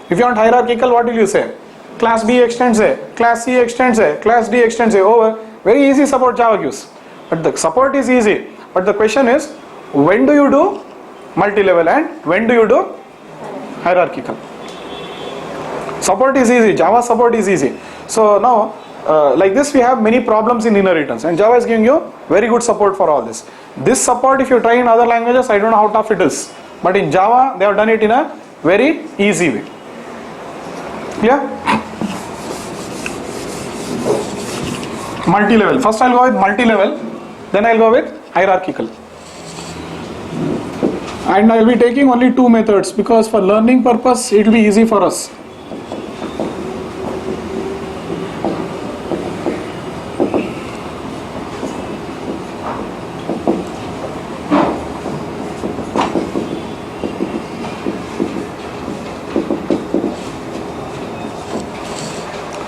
If you want hierarchical, what will you say? Class B extends A, class C extends A, class D extends A, over. Very easy support Java gives. But the support is easy. But the question is, when do you do multi-level and when do you do hierarchical? Support is easy. Java support is easy. So now, like this, we have many problems in inheritance, and Java is giving you very good support for all this. This support, if you try in other languages, I don't know how tough it is. But in Java, they have done it in a very easy way. Yeah? Multi-level. First I'll go with multi-level, then I'll go with hierarchical. And I'll be taking only two methods because for learning purpose, it will be easy for us.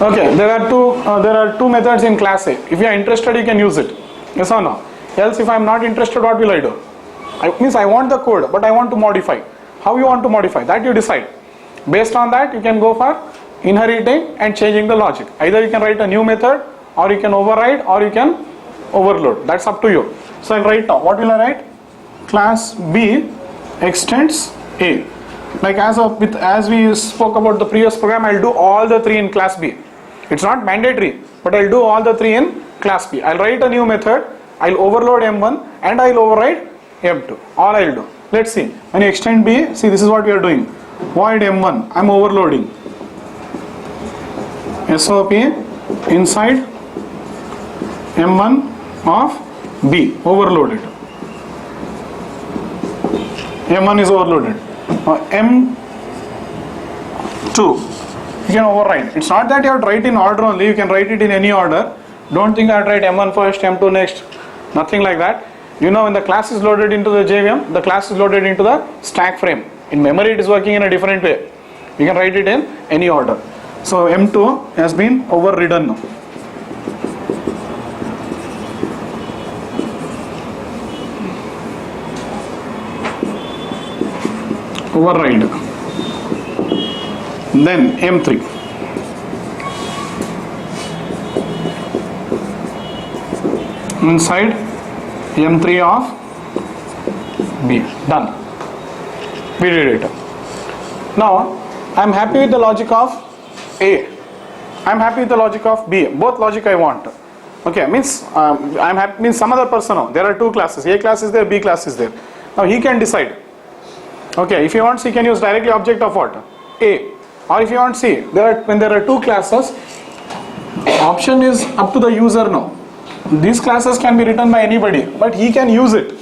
Okay, there are two methods in class A. If you are interested, you can use it. Yes or no? Else, if I am not interested, what will I do? I want the code, but I want to modify. How you want to modify? That you decide. Based on that, you can go for inheriting and changing the logic. Either you can write a new method, or you can override, or you can overload. That's up to you. So I'll write now. What will I write? Class B extends A. Like as we spoke about the previous program, I'll do all the three in class B. It's not mandatory, but I'll do all the three in class B. I'll write a new method, I'll overload M1 and I'll override M2. All I'll do. Let's see. When you extend B, see this is what we are doing. Void M1, I'm overloading. SOP inside M1 of B, overloaded. M1 is overloaded. M2, you can override. It's not that you have to write in order only, you can write it in any order. Don't think I have to write M1 first, M2 next. Nothing like that. You know, when the class is loaded into the JVM, the class is loaded into the stack frame. In memory, it is working in a different way. You can write it in any order. So M2 has been overridden now. Override. Then M3. Inside M3 of B. Done. We did it. Now I am happy with the logic of A. I am happy with the logic of B. Both logic I want. Okay, means I am happy means some other person now. There are two classes. A class is there, B class is there. Now he can decide. Okay, if he wants, he can use directly object of what? A. Or if you want, see, when there are two classes, option is up to the user now. These classes can be written by anybody, but he can use it.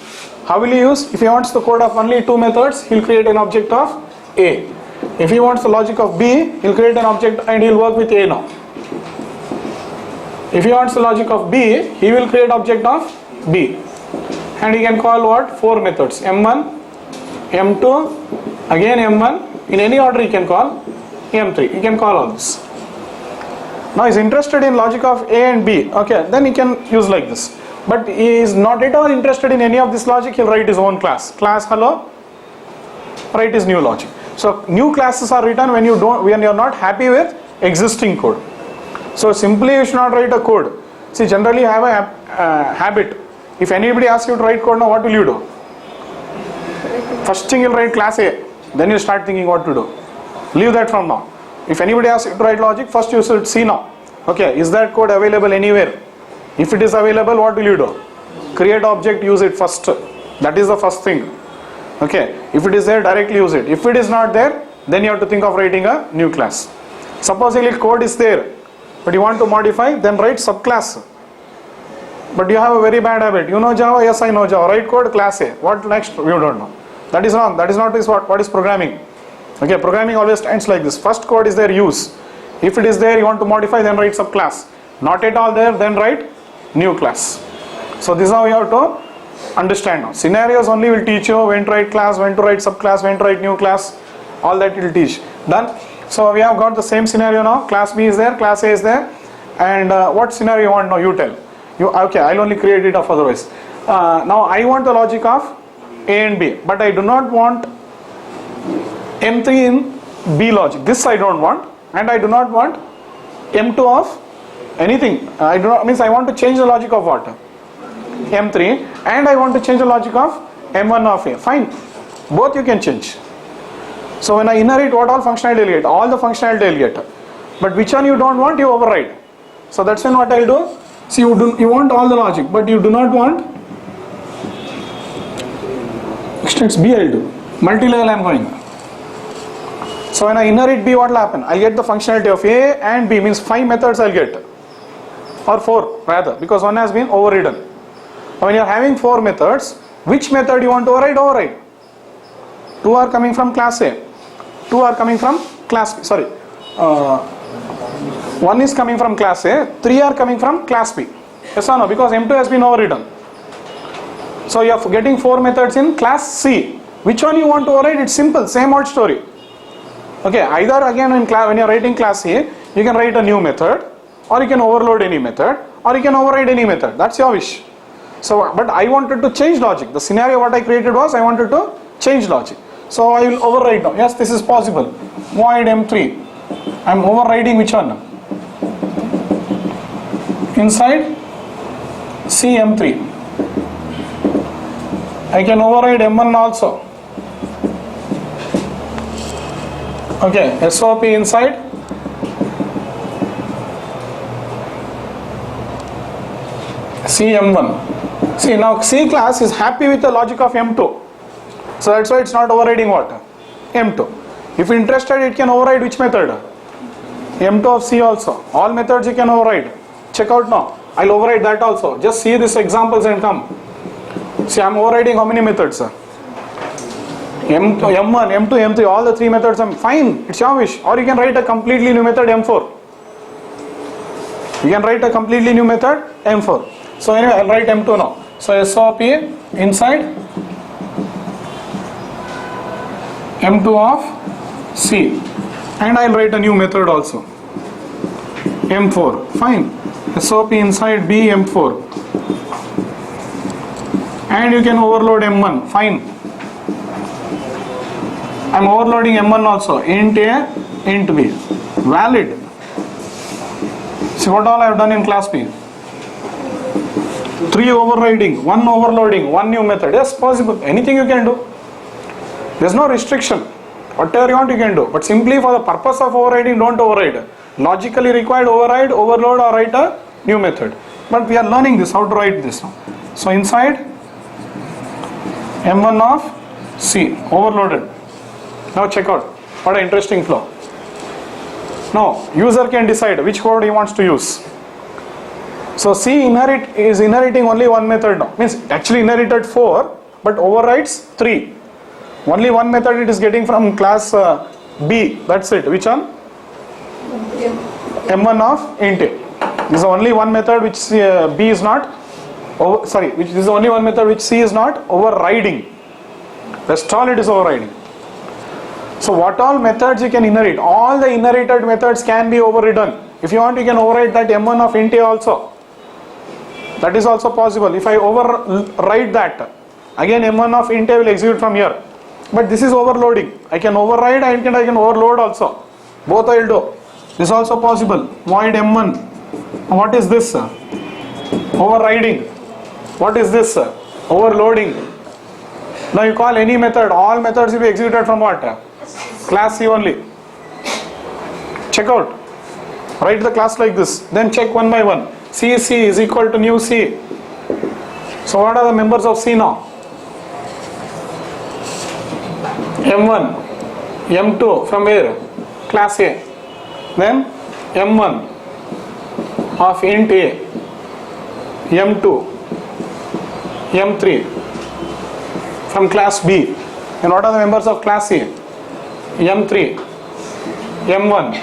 How will he use? If he wants the code of only two methods, he'll create an object of A. If he wants the logic of B, he'll create an object and he'll work with A now. If he wants the logic of B, he will create object of B. And he can call what? Four methods. M1, M2 Again M1, in any order you can call, M3, you can call all this. Now he is interested in logic of A and B, okay, then he can use like this. But he is not at all interested in any of this logic, he will write his own class. Class hello, write his new logic. So new classes are written when you are not happy with existing code. So simply you should not write a code. See, generally you have a habit. If anybody asks you to write code now, what will you do? First thing you'll write class A, then you start thinking what to do. Leave that from now. If anybody asks you to write logic, first you should see now. Okay, is that code available anywhere? If it is available, what will you do? Create object, use it first. That is the first thing. Okay, if it is there, directly use it. If it is not there, then you have to think of writing a new class. Supposedly code is there, but you want to modify, then write subclass. But you have a very bad habit. You know Java? Yes, I know Java. Write code, class A. What next? You don't know. That is wrong. That is not what is programming. Okay, programming always ends like this. First code is there, use. If it is there, you want to modify, then write subclass. Not at all there, then write new class. So this is how you have to understand now. Scenarios only will teach you when to write class, when to write subclass, when to write new class. All that will teach. Done? So we have got the same scenario now. Class B is there, class A is there. And what scenario you want now? You tell. Okay, I'll only create it of otherwise. Now I want the logic of A and B, but I do not want M3 in B logic. This I don't want, and I do not want M2 of anything. I want to change the logic of what? M3, and I want to change the logic of M1 of A. Fine, both you can change. So when I inherit, what all functionality I'll get? All the functionality I'll get. But which one you don't want, you override. So that's when what I'll do. See, you want all the logic, but you do not want extends B. I'll do multi-level. I'm going. So when I inherit B, what will happen? I'll get the functionality of A and B, means 5 methods I'll get, or 4 rather, because one has been overridden. When you are having 4 methods, which method you want to override? Override. 2 are coming from class A, 2 are coming from class B. Sorry, 1 is coming from class A, 3 are coming from class B. Yes or no? Because M2 has been overridden. So you are getting 4 methods in class C. Which one you want to override? It's simple, same old story. Okay, either again when you are writing class A, you can write a new method, or you can overload any method, or you can override any method. That's your wish. So, but I wanted to change logic. The scenario what I created was I wanted to change logic. So I will override now. Yes, this is possible. Void M3. I am overriding which one? Inside CM3. I can override M1 also. Okay, SOP inside CM1. See, now C class is happy with the logic of M2. So that's why it's not overriding what? M2. If interested, it can override which method? M2 of C also. All methods you can override. Check out now. I'll override that also. Just see these examples and come. See, I'm overriding how many methods, sir? M1, M2, M3, all the 3 methods. I'm fine. It's your wish. Or you can write a completely new method, M4. You can write a completely new method, M4. So anyway, I'll write M2 now. So SOP inside M2 of C. And I'll write a new method also. M4. Fine. SOP inside B, M4. And you can overload M1. Fine. I'm overloading M1 also. Int A, int B. Valid. See what all I have done in class B. 3 overriding, 1 overloading, 1 new method. Yes, possible. Anything you can do. There's no restriction. Whatever you want you can do. But simply for the purpose of overriding, don't override. Logically required, override, overload, or write a new method. But we are learning this, how to write this now. So inside M1 of C, overloaded. Now check out. What an interesting flow. Now user can decide which code he wants to use. So C is inheriting only 1 method now. Means actually inherited 4, but overrides 3. Only 1 method it is getting from class B. That's it. Which one? M1 of int A. This is only one method which B is not. This is only one method which C is not overriding. Rest all it is overriding. So what all methods you can inherit? All the inherited methods can be overridden. If you want, you can override that m1 of int a also. That is also possible. If I override that, again m1 of int a will execute from here. But this is overloading. I can override and I can overload also. Both I will do. This is also possible. Void m1. What is this? Overriding. What is this? Overloading. Now you call any method. All methods will be executed from what? Class C only. Check out. Write the class like this. Then check one by one. C is equal to new C. So what are the members of C now? M1, M2 from where? Class A. Then M1 of int A, M2, M3 from class B. And what are the members of class C? M3, M1,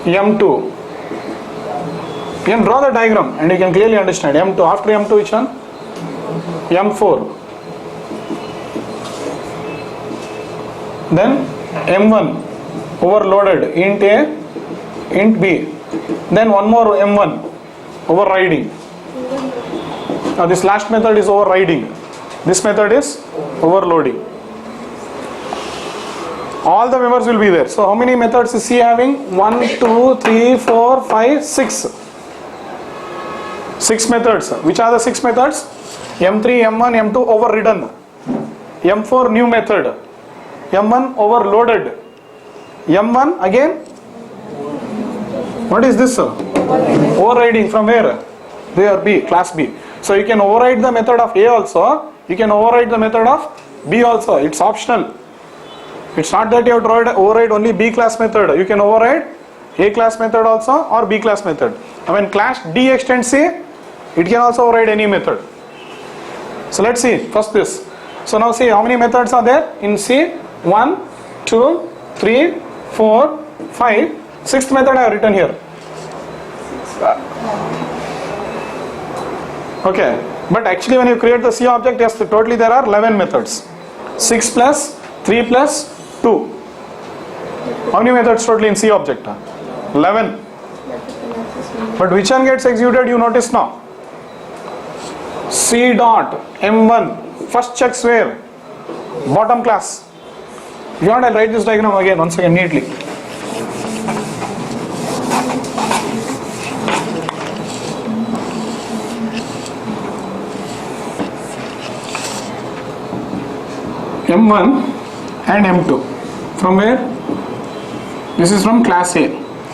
M2. You can draw the diagram and you can clearly understand. M2, after M2 which one? M4. Then M1 overloaded int A, int B. Then one more M1 overriding. Now this last method is overriding. This method is overloading. All the members will be there. So how many methods is C having? 1, 2, 3, 4, 5, 6. 6 methods. Which are the 6 methods? M3, M1, M2 overridden. M4 new method. M1 overloaded. M1 again. What is this? Overriding from where? There B, class B. So you can override the method of A also. You can override the method of B also. It's optional. It's not that you have to override only B class method. You can override A class method also or B class method. And when class D extends C, it can also override any method. So let's see first this. So now see how many methods are there in C? 1, 2, 3, 4, 5. Sixth method I have written here. Okay, but actually when you create the C object, yes, totally there are 11 methods. 6 plus 3 plus 2. How many methods totally in C object? 11. But which one gets executed, you notice now? C dot M1 first checks where? Bottom class. If you want, I'll write this diagram again once again neatly. M1 and M2 from where? This is from class A.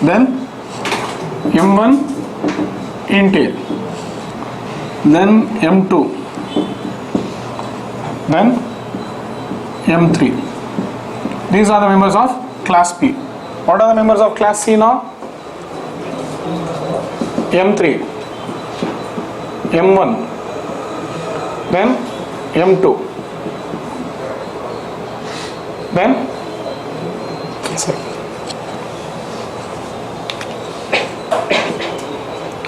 Then M1 int A, then M2, then M3. These are the members of class B. What are the members of class C now? M3, M1, then M2, then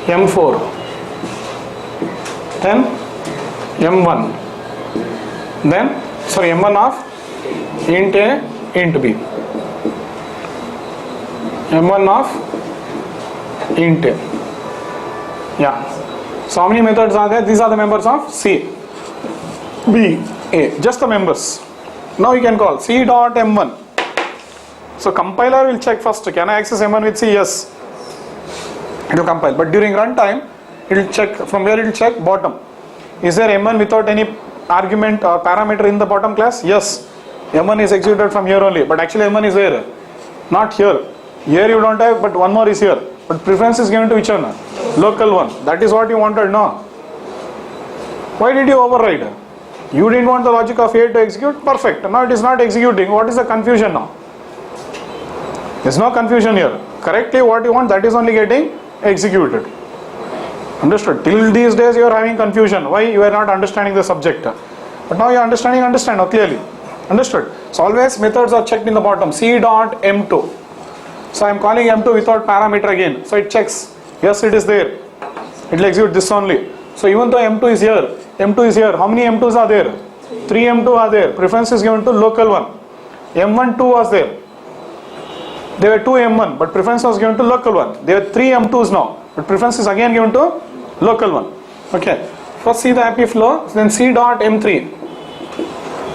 M4, then M1, then M1 of int A, int B, M1 of int A. Yeah. So how many methods are there? These are the members of C, B, A. Just the members. Now you can call C dot M1. So compiler will check first. Can I access M1 with C? Yes. It will compile. But during runtime, it will check. From where it will check? Bottom. Is there M1 without any argument or parameter in the bottom class? Yes. M1 is executed from here only. But actually M1 is where? Not here. Here you don't have, but one more is here. But preference is given to which one? Local one. That is what you wanted, no? Why did you override? You didn't want the logic of A to execute? Perfect. Now it is not executing. What is the confusion now? There is no confusion here. Correctly what you want, that is only getting executed. Understood? Till these days you are having confusion. Why? You are not understanding the subject. But now you are understand now clearly. Understood? So always methods are checked in the bottom. C dot M2. So I am calling M2 without parameter again. So it checks. Yes, it is there. It will execute this only. So even though M2 is here, M2 is here. How many M2s are there? 3 M2 are there. Preference is given to local one. M1 2 was there. There were two M1, but preference was given to local one. There are three M2s now, but preference is again given to local one. Okay. First see the happy flow, then C dot M3.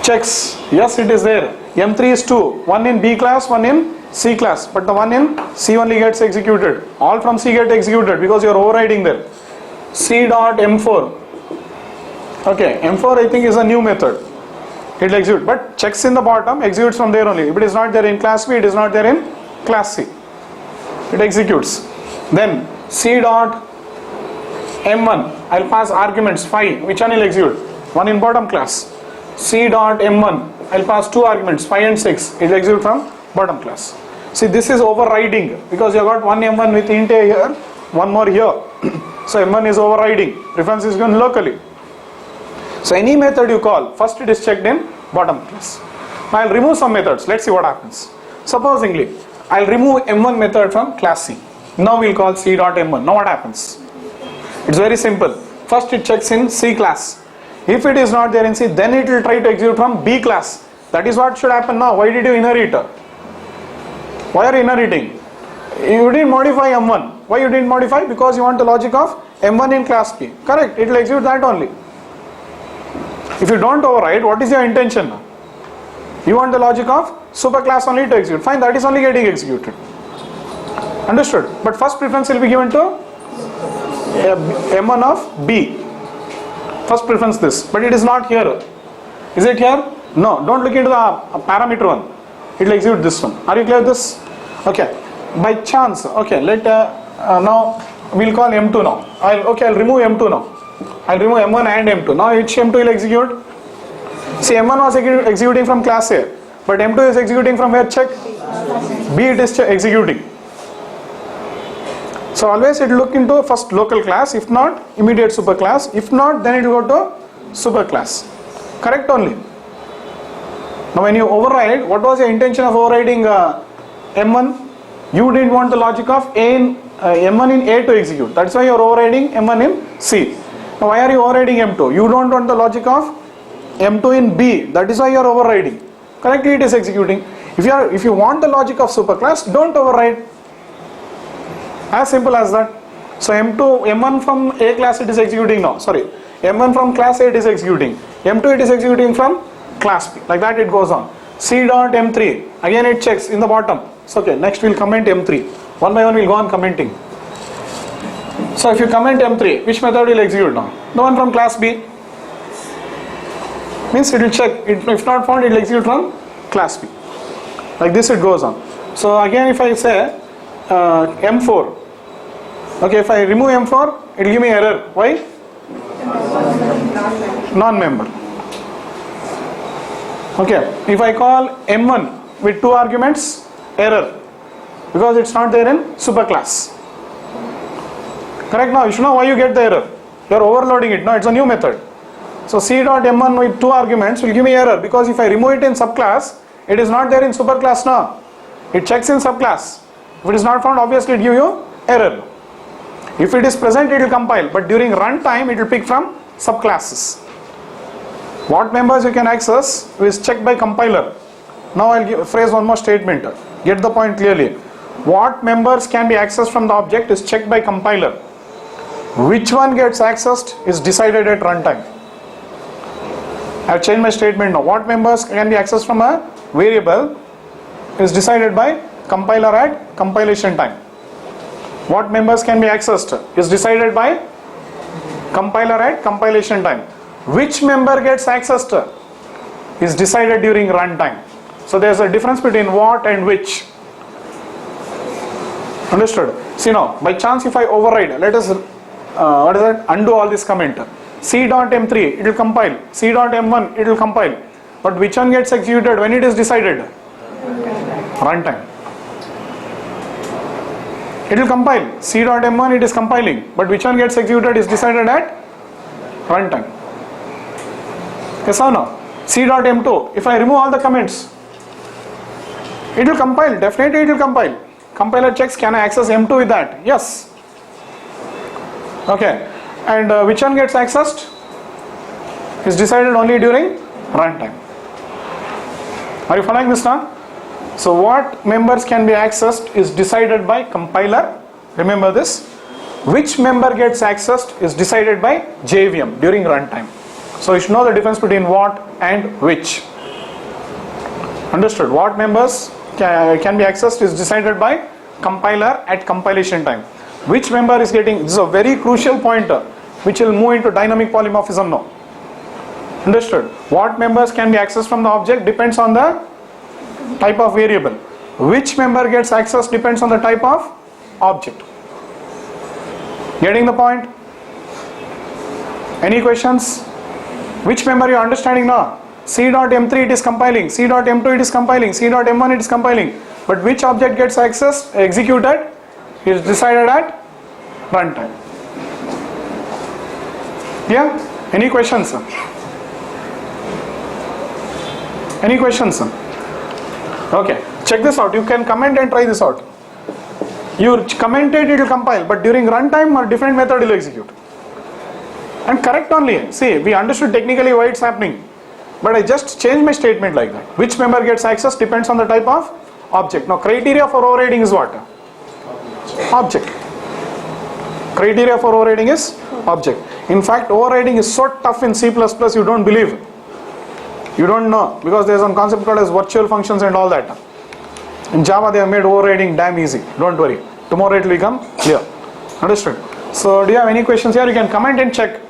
Checks. Yes, it is there. M3 is 2. One in B class, one in C class. But the one in C only gets executed. All from C get executed because you are overriding there. C dot M4. Okay, M4 I think is a new method. It will execute. But checks in the bottom, executes from there only. If it is not there in class B, it is not there in class C. It executes. Then C dot M1. I will pass arguments 5. Which one will execute? One in bottom class. C dot M1. I will pass two arguments 5 and 6. It will execute from bottom class. See, this is overriding because you have got one M1 with int A here, one more here. So M1 is overriding. Preference is given locally. So any method you call, first it is checked in bottom class. Now I will remove some methods. Let's see what happens. Supposingly, I will remove M1 method from class C. Now we will call C dot M1. Now what happens? It's very simple. First it checks in C class. If it is not there in C, then it will try to execute from B class. That is what should happen now. Why did you inherit? Why are you inheriting? You didn't modify M1. Why you didn't modify? Because you want the logic of M1 in class B. Correct. It will execute that only. If you don't override, what is your intention? You want the logic of superclass only to execute. Fine, that is only getting executed. Understood? But first preference will be given to M1 of B. First preference this. But it is not here. Is it here? No. Don't look into the parameter one. It will execute this one. Are you clear with this? Okay. By chance, okay, now we'll call M2 now. I'll remove M2 now. I'll remove M1 and M2. Now which M2 will execute? See, M1 was executing from class A, but M2 is executing from where? Check. B it is executing. So always it will look into first local class, if not immediate superclass, if not then it will go to superclass. Correct only. Now when you override, what was your intention of overriding M1? You didn't want the logic of M1 in A to execute. That's why you are overriding M1 in C. Now why are you overriding M2? You don't want the logic of M2 in B. That is why you are overriding. Correctly it is executing. If you want the logic of superclass, don't override. As simple as that. So M1 from A class it is executing now. Sorry. M1 from class A it is executing. M2 it is executing from class B. Like that it goes on. C dot M3. Again it checks in the bottom. So okay, next we'll comment M3. One by one we'll go on commenting. So if you comment M3, which method will execute now? The one from class B. Means it will check. If not found, it will execute from class B. Like this it goes on. So again if I say M4. Okay, if I remove M4, it will give me error. Why? Non-member. Okay, if I call M1 with two arguments, error. Because it's not there in superclass. Correct now, you should know why you get the error. You are overloading it. No, it's a new method. So C dot M1 with two arguments will give me error because if I remove it in subclass, it is not there in superclass now. It checks in subclass. If it is not found, obviously it will give you error. If it is present, it will compile. But during runtime, it will pick from subclasses. What members you can access is checked by compiler. Now I'll phrase one more statement. Get the point clearly. What members can be accessed from the object is checked by compiler. Which one gets accessed is decided at runtime. I've changed my statement now. What members can be accessed from a variable is decided by compiler at compilation time. What members can be accessed is decided by compiler at compilation time. Which member gets accessed is decided during runtime. So there's a difference between what and which. Understood? See now, by chance if I override, let us undo all this comment. C dot M3 it will compile. C dot M1 it will compile. But which one gets executed when it is decided? Runtime. It will compile. C dot M1 it is compiling. But which one gets executed is decided at runtime. Yes or no? C dot M2. If I remove all the comments, it will compile. Definitely it will compile. Compiler checks, can I access M2 with that? Yes. Okay. And which one gets accessed is decided only during runtime. Are you following this now? So what members can be accessed is decided by compiler. Remember this. Which member gets accessed is decided by JVM during runtime. So you should know the difference between what and which. Understood? What members can be accessed is decided by compiler at compilation time. Which member is getting, this is a very crucial pointer which will move into dynamic polymorphism now. Understood? What members can be accessed from the object depends on the type of variable. Which member gets accessed depends on the type of object. Getting the point? Any questions? Which member you are understanding now? C.M3 it is compiling, C.M2 it is compiling, C.M1 it is compiling. But which object gets accessed, executed, is decided at runtime. Yeah? Any questions, sir? Any questions, sir? Okay, check this out. You can comment and try this out. You comment it will compile, but during runtime a different method will execute. And correct only. See, we understood technically why it's happening. But I just changed my statement like that. Which member gets access depends on the type of object. Now criteria for overriding is what? Object. Criteria for overriding is object. In fact, overriding is so tough in C++, you don't believe. You don't know, because there is one concept called as virtual functions and all that. In Java they have made overriding damn easy. Don't worry. Tomorrow it will become clear. Understood? So do you have any questions here? You can comment and check.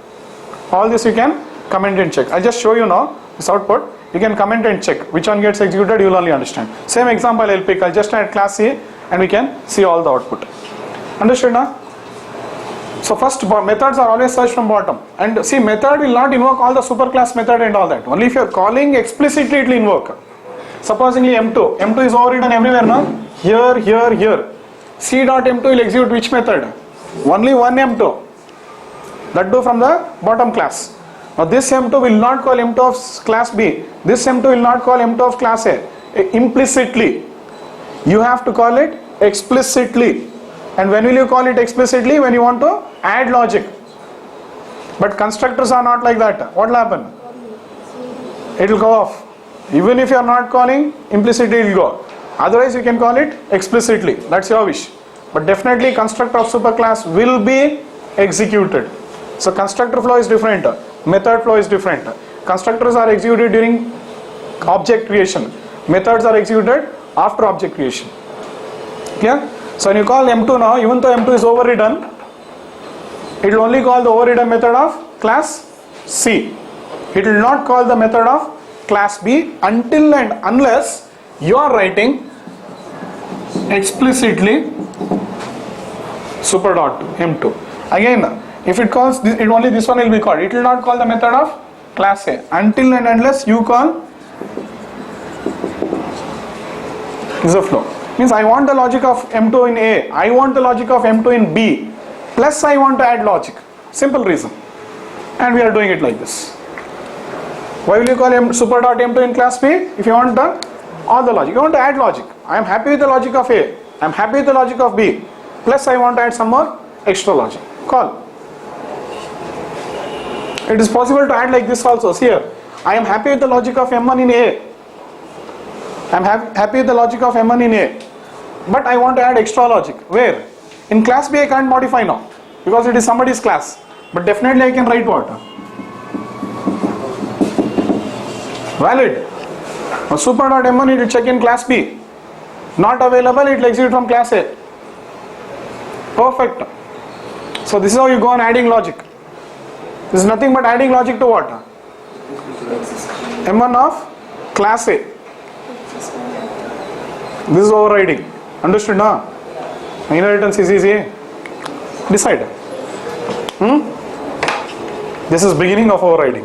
All this you can comment and check. I just show you now this output. You can comment and check which one gets executed. You will only understand. Same example I'll pick. I'll just add class C and we can see all the output. Understood now? So first, methods are always searched from bottom. And see, method will not invoke all the superclass method and all that. Only if you are calling explicitly it will invoke. Supposingly M2. M2 is overridden everywhere now. Here, here, here. C.M2 will execute which method? Only one M2. That too from the bottom class. Now this M2 will not call M2 of class B. This M2 will not call M2 of class A. Implicitly. You have to call it explicitly. And when will you call it explicitly? When you want to add logic. But constructors are not like that. What will happen? It will go off. Even if you are not calling, implicitly it will go. Otherwise you can call it explicitly. That's your wish. But definitely constructor of superclass will be executed. So constructor flow is different. Method flow is different. Constructors are executed during object creation. Methods are executed after object creation. Yeah? So when you call M2 now, even though M2 is overridden, it will only call the overridden method of class C. It will not call the method of class B until and unless you are writing explicitly super dot M2. Again, if it calls this, only this one will be called. It will not call the method of class A until and unless you call is a flow. Means I want the logic of M2 in A, I want the logic of M2 in B, plus I want to add logic. Simple reason. And we are doing it like this. Why will you call super dot M2 in class B? If you want all the logic. You want to add logic. I am happy with the logic of A, I am happy with the logic of B, plus I want to add some more extra logic. Call. It is possible to add like this also. See here, I am happy with the logic of M1 in A. I am happy with the logic of M1 in A. But I want to add extra logic. Where? In class B I can't modify now, because it is somebody's class. But definitely I can write what? Valid. Now super.m1 it will check in class B. Not available, it will execute from class A. Perfect. So this is how you go on adding logic. This is nothing but adding logic to what? M1 of class A. This is overriding. Understood now? Inheritance is easy. Decide. This is beginning of overriding.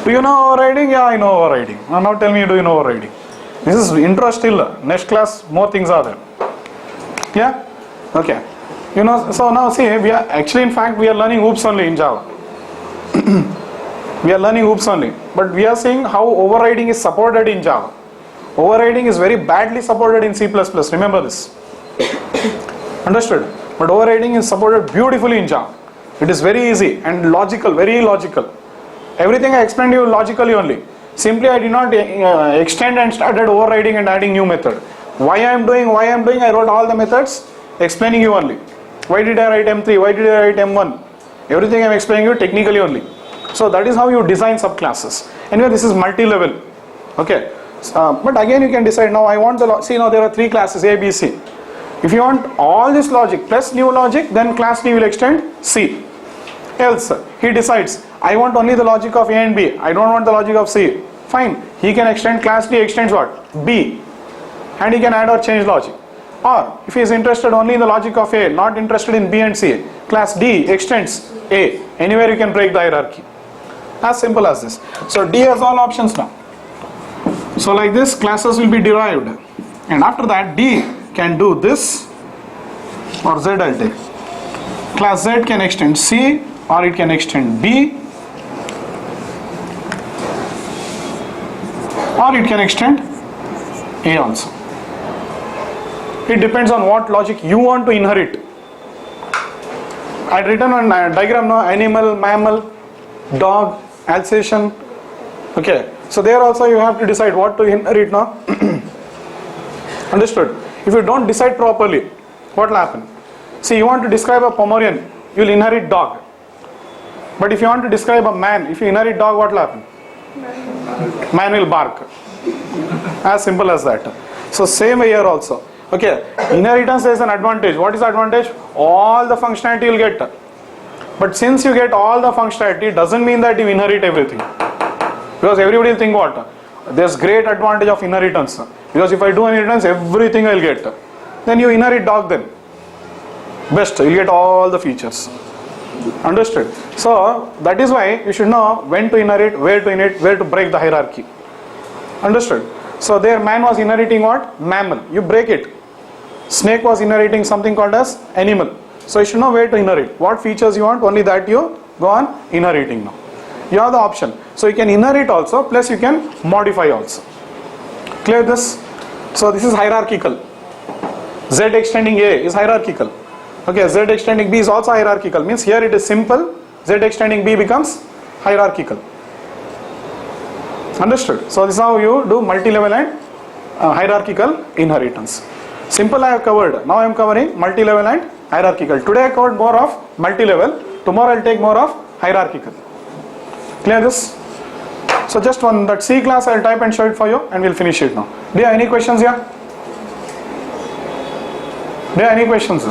Do you know overriding? Yeah, I know overriding. Now tell me, do you know overriding? This is intro still. Next class, more things are there. Yeah? Okay. You know, so now see, we are actually, in fact, we are learning hoops only in Java. We are learning hoops only. But we are seeing how overriding is supported in Java. Overriding is very badly supported in C++. Remember this. Understood? But overriding is supported beautifully in Java. It is very easy and logical, very logical. Everything I explained to you logically only. Simply I did not extend and started overriding and adding new method. Why I am doing, I wrote all the methods explaining you only. Why did I write M3, why did I write M1? Everything I am explaining you technically only. So that is how you design subclasses. Anyway, this is multi-level. Okay. But again you can decide, now I want the, see now there are 3 classes A, B, C. If you want all this logic plus new logic, then class D will extend C. Else, he decides, I want only the logic of A and B, I don't want the logic of C. Fine, he can extend class D, extends what? B. And he can add or change logic. Or, if he is interested only in the logic of A, not interested in B and C, class D extends A. Anywhere you can break the hierarchy. As simple as this. So D has all options now. So like this, classes will be derived. And after that, D can do this, or Z I'll take. Class Z can extend C, or it can extend B, or it can extend A also. It depends on what logic you want to inherit. I had written on a diagram now, animal, mammal, dog, Alsatian. Okay, so there also you have to decide what to inherit now. Understood? If you don't decide properly, what will happen? See, you want to describe a Pomeranian, you will inherit dog. But if you want to describe a man, if you inherit dog, what will happen? Man will bark. As simple as that. So same here also. Okay, inheritance is an advantage. What is the advantage? All the functionality you will get. But since you get all the functionality, it doesn't mean that you inherit everything. Because everybody will think what? There's great advantage of inheritance. Because if I do inheritance, everything I will get. Then you inherit dog then. Best, you get all the features. Understood? So that is why you should know when to inherit, where to inherit, where to break the hierarchy. Understood? So there man was inheriting what? Mammal. You break it. Snake was inheriting something called as animal. So you should know where to inherit. What features you want, only that you go on inheriting now. You have the option. So you can inherit also, plus you can modify also. Clear this? So this is hierarchical. Z extending A is hierarchical. Okay, Z extending B is also hierarchical. Means here it is simple. Z extending B becomes hierarchical. Understood? So this is how you do multi-level and hierarchical inheritance. Simple I have covered. Now I am covering multi-level and hierarchical. Today I covered more of multi-level. Tomorrow I will take more of hierarchical. Clear this? So just one, that C class I will type and show it for you and we will finish it now. Do you have any questions here? Do you have any questions?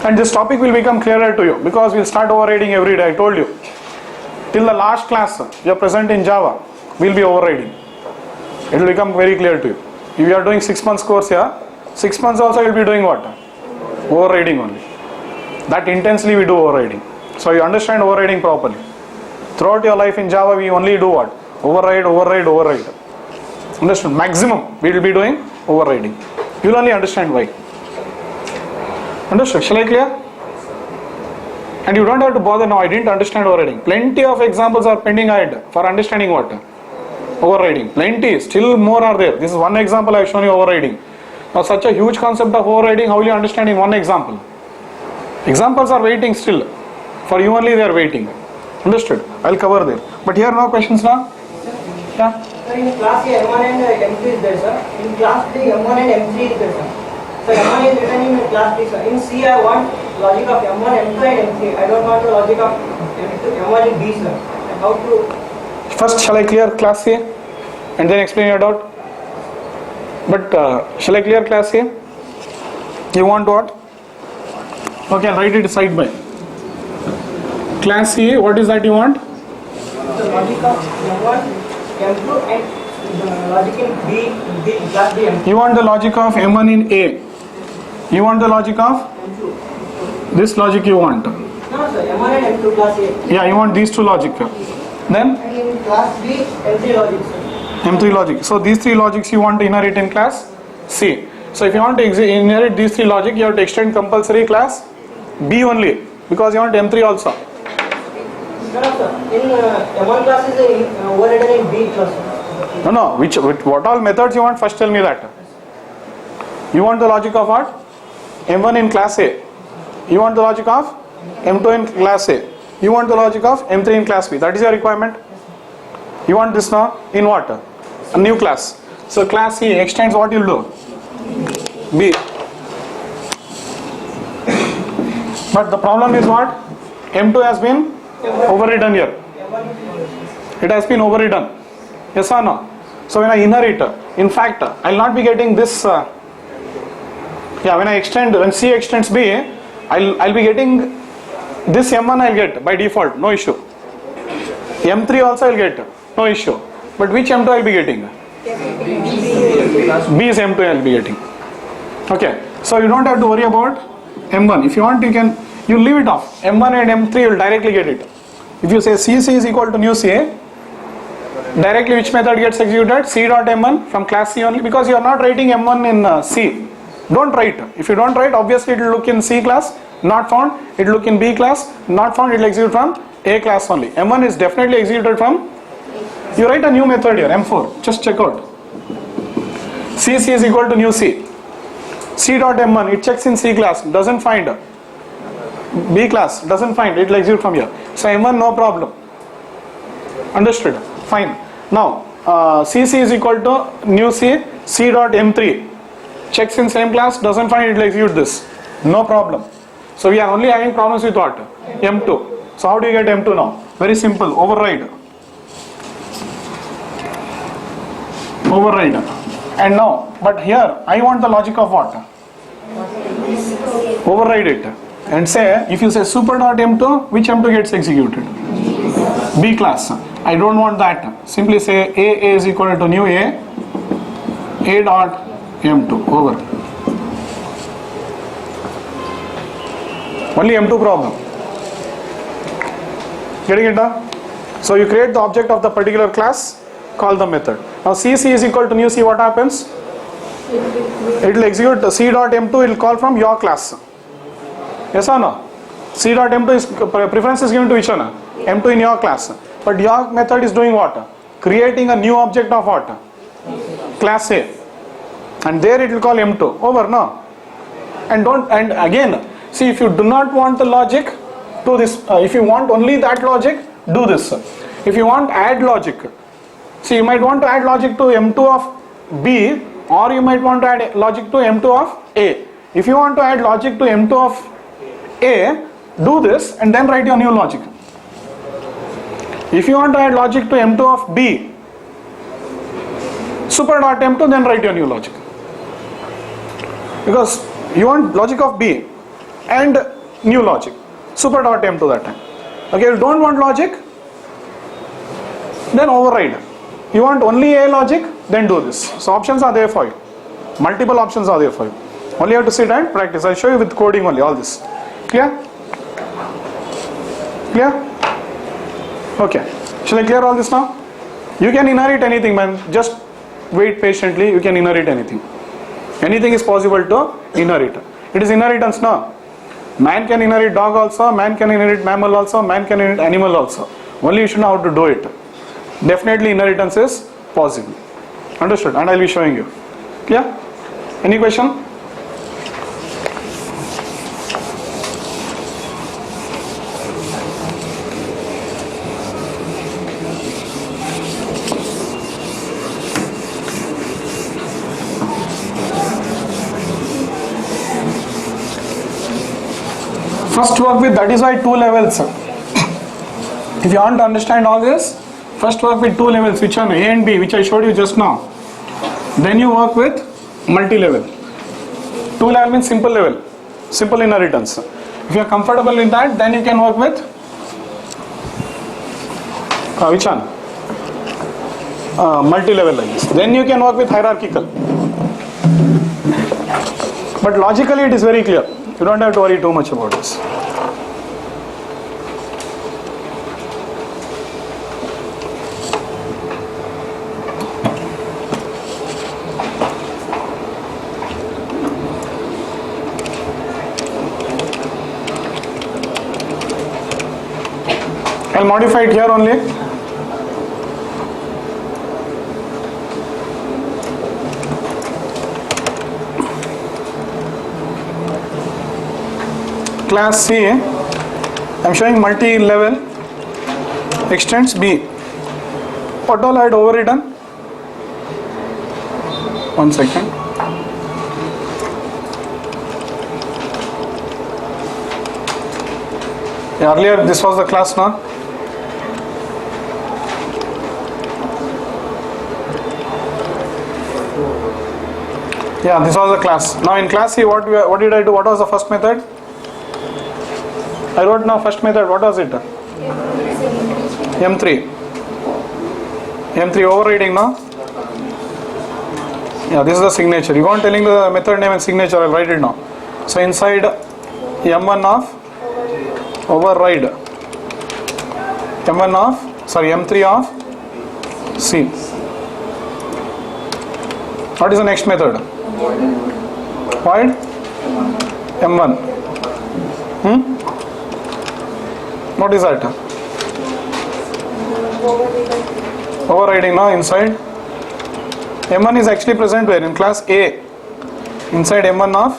And this topic will become clearer to you because we will start overriding every day. I told you. Till the last class you are present in Java, we will be overriding. It will become very clear to you. If you are doing 6 months course here, 6 months also you will be doing what? Overriding only. That intensely we do overriding. So you understand overriding properly. Throughout your life in Java we only do what? Override, override, override. Understood? Maximum we will be doing overriding. You will only understand why. Understood? Shall I clear? And you don't have to bother now, I didn't understand overriding. Plenty of examples are pending ahead for understanding what? Overriding. Plenty, still more are there. This is one example I have shown you overriding. Now such a huge concept of overriding, how will you understand in one example? Examples are waiting still. For you only they are waiting. Understood? I will cover there. But here no questions now? Yeah? So in class A, M1 and M3 is there, sir. In class D, M1 and M3 is there, sir. So M1 is written in class D, sir. In C, I want logic of M1, M2 and M3. I don't want the logic of M1 and B, sir. And how to... First, shall I clear class A and then explain your doubt? But shall I clear class A? You want what? Okay, I'll write it side by. Class A, what is that you want? The logic of M1, M2 and the logic in B, class B, M2. You want the logic of M1 in A. You want the logic of? This logic you want. No, sir. M1 and M2 class A. Yeah, you want these two logic. Then? And in class B, M3 logic, sir. M3 logic. So these three logics you want to inherit in class C. So if you want to inherit these three logic, you have to extend compulsory class B only. Because you want M3 also. No, sir. In M1 class is overridden in B class, sir. No, what all methods you want? First tell me that. You want the logic of what? M1 in class A. You want the logic of M2 in class A. You want the logic of M3 in class B. That is your requirement. You want this now? In what? A new class. So class C extends what you'll do? B. But the problem is what? M2 has been overridden here. It has been overridden. Yes or no? So when I inherit, in fact, I'll not be getting this. When C extends B, I'll be getting this M1 I'll get by default, no issue. M3 also I'll get, no issue. But which M2 I'll be getting? B is M2 I'll be getting. Okay, so you don't have to worry about M1. If you want, you leave it off. M1 and M3 you'll directly get it. If you say CC is equal to new C, directly which method gets executed? C dot M1 from class C only, because you are not writing M1 in C. Don't write. If you don't write, obviously it will look in C class, not found. It will look in B class, not found. It will execute from A class only. M1 is definitely executed from. You write a new method here, M4. Just check out. CC is equal to new C. C dot M1. It checks in C class, doesn't find. B class doesn't find. It will execute from here. So M1 no problem. Understood? Fine. Now CC is equal to new C. C dot M3. Checks in same class, doesn't find, it will execute this. No problem. So we are only having problems with what? M2. So how do you get M2 now? Very simple, override. Override. And now, but here I want the logic of what? Override it. And say, if you say super dot M2, which M2 gets executed? B class. I don't want that. Simply say A is equal to new A dot M2 over. Only M2 problem. Getting it done? So you create the object of the particular class, call the method. Now CC is equal to new C, what happens? It will execute the C dot M2, it will call from your class. Yes or no? C dot M2 is preference is given to which one? M2 in your class. But your method is doing what? Creating a new object of what? Class A. And there it will call M2 over, no? And again, see, if you do not want the logic, do this. If you want only that logic, do this. If you want add logic, see, you might want to add logic to M2 of B, or you might want to add logic to M2 of A. If you want to add logic to M2 of A, do this and then write your new logic. If you want to add logic to M2 of B, super dot M2, then write your new logic. Because you want logic of B and new logic, super dot M2 that time. Okay, you don't want logic, then override. You want only A logic, then do this. So options are there for you. Multiple options are there for you. Only you have to sit and practice. I'll show you with coding only all this. Clear? Clear? Okay. Shall I clear all this now? You can inherit anything, man. Just wait patiently. You can inherit anything. Anything is possible to inherit. It is inheritance now. Man can inherit dog also, man can inherit mammal also, man can inherit animal also. Only you should know how to do it. Definitely inheritance is possible. Understood? And I'll be showing you. Clear? Any question? First work with, that is why 2 levels. If you want to understand all this, first work with 2 levels, which one? A and B, which I showed you just now. Then you work with multi-level. 2 level means simple level, simple inheritance. If you are comfortable with that, then you can work with which one? Multi-level like this. Then you can work with hierarchical. But logically it is very clear. You don't have to worry too much about this. I'll modify it here only. Class C, I'm showing multi-level extends B. What all I had overridden? 1 second. Yeah, earlier this was the class now. Yeah, this was the class. Now in class C, what did I do? What was the first method? I wrote now first method. What was it? M3. M3 overriding now. Yeah, this is the signature. You want telling the method name and signature? I'll write it now. So inside M1 of override. M1 of M3 of C. What is the next method? Void M1. What is that? Overriding now inside. M1 is actually present where? In class A. Inside M1 of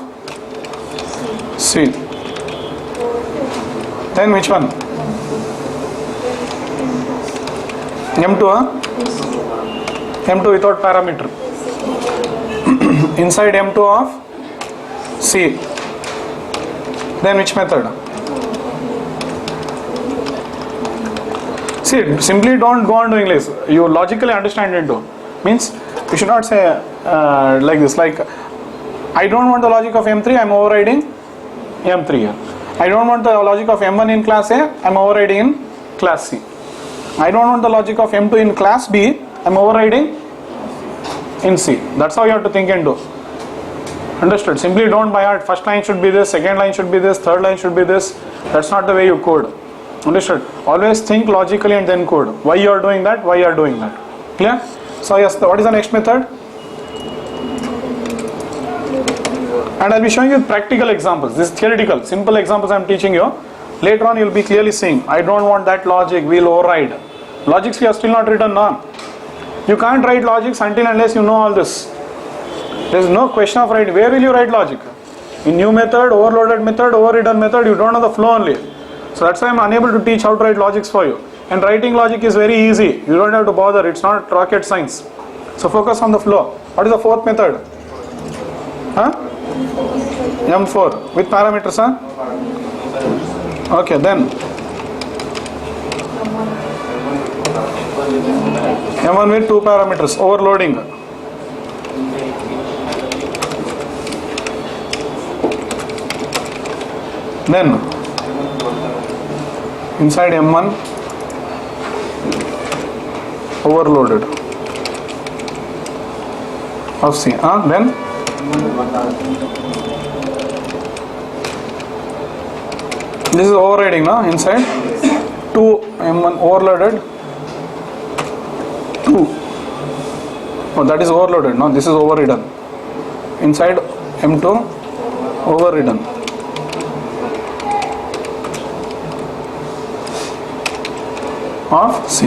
C. Then which one? M2, M2 without parameter. Inside M2 of C. Then which method? See, simply don't go on doing this. You logically understand it though. Means you should not say like this. Like, I don't want the logic of M3, I am overriding M3 here. I don't want the logic of M1 in class A, I am overriding in class C. I don't want the logic of M2 in class B, I am overriding in C. That's how you have to think and do. Understood? Simply don't by heart. First line should be this, second line should be this, third line should be this. That's not the way you code. Understood? Always think logically and then code. Why you are doing that? Why you are doing that? Clear? So yes, what is the next method? And I'll be showing you practical examples. This is theoretical, simple examples I'm teaching you. Later on you'll be clearly seeing, I don't want that logic, we'll override. Logics we have still not written down. You can't write logics until unless you know all this. There is no question of writing. Where will you write logic? In new method, overloaded method, overridden method, you don't know the flow only. So that's why I'm unable to teach how to write logics for you. And writing logic is very easy. You don't have to bother. It's not rocket science. So focus on the flow. What is the fourth method? Huh? M4 with parameters, huh? Okay, then M1 with 2 parameters, overloading. Then inside M1 overloaded of C. Then this is overriding now. Inside 2 M1 overloaded 2. Oh, that is overloaded. No, this is overridden. Inside M2 overridden. Of C.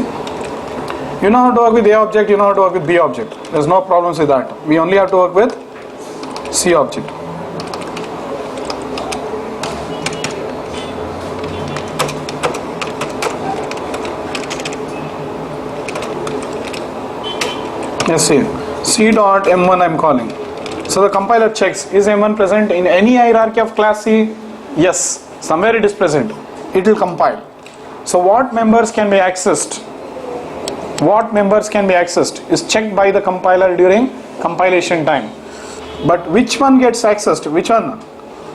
You know how to work with A object, you know how to work with B object. There's no problems with that. We only have to work with C object. Yes, see. C dot M1 I'm calling. So the compiler checks, is M1 present in any hierarchy of class C? Yes. Somewhere it is present. It will compile. So what members can be accessed? What members can be accessed is checked by the compiler during compilation time. But which one gets accessed? Which one?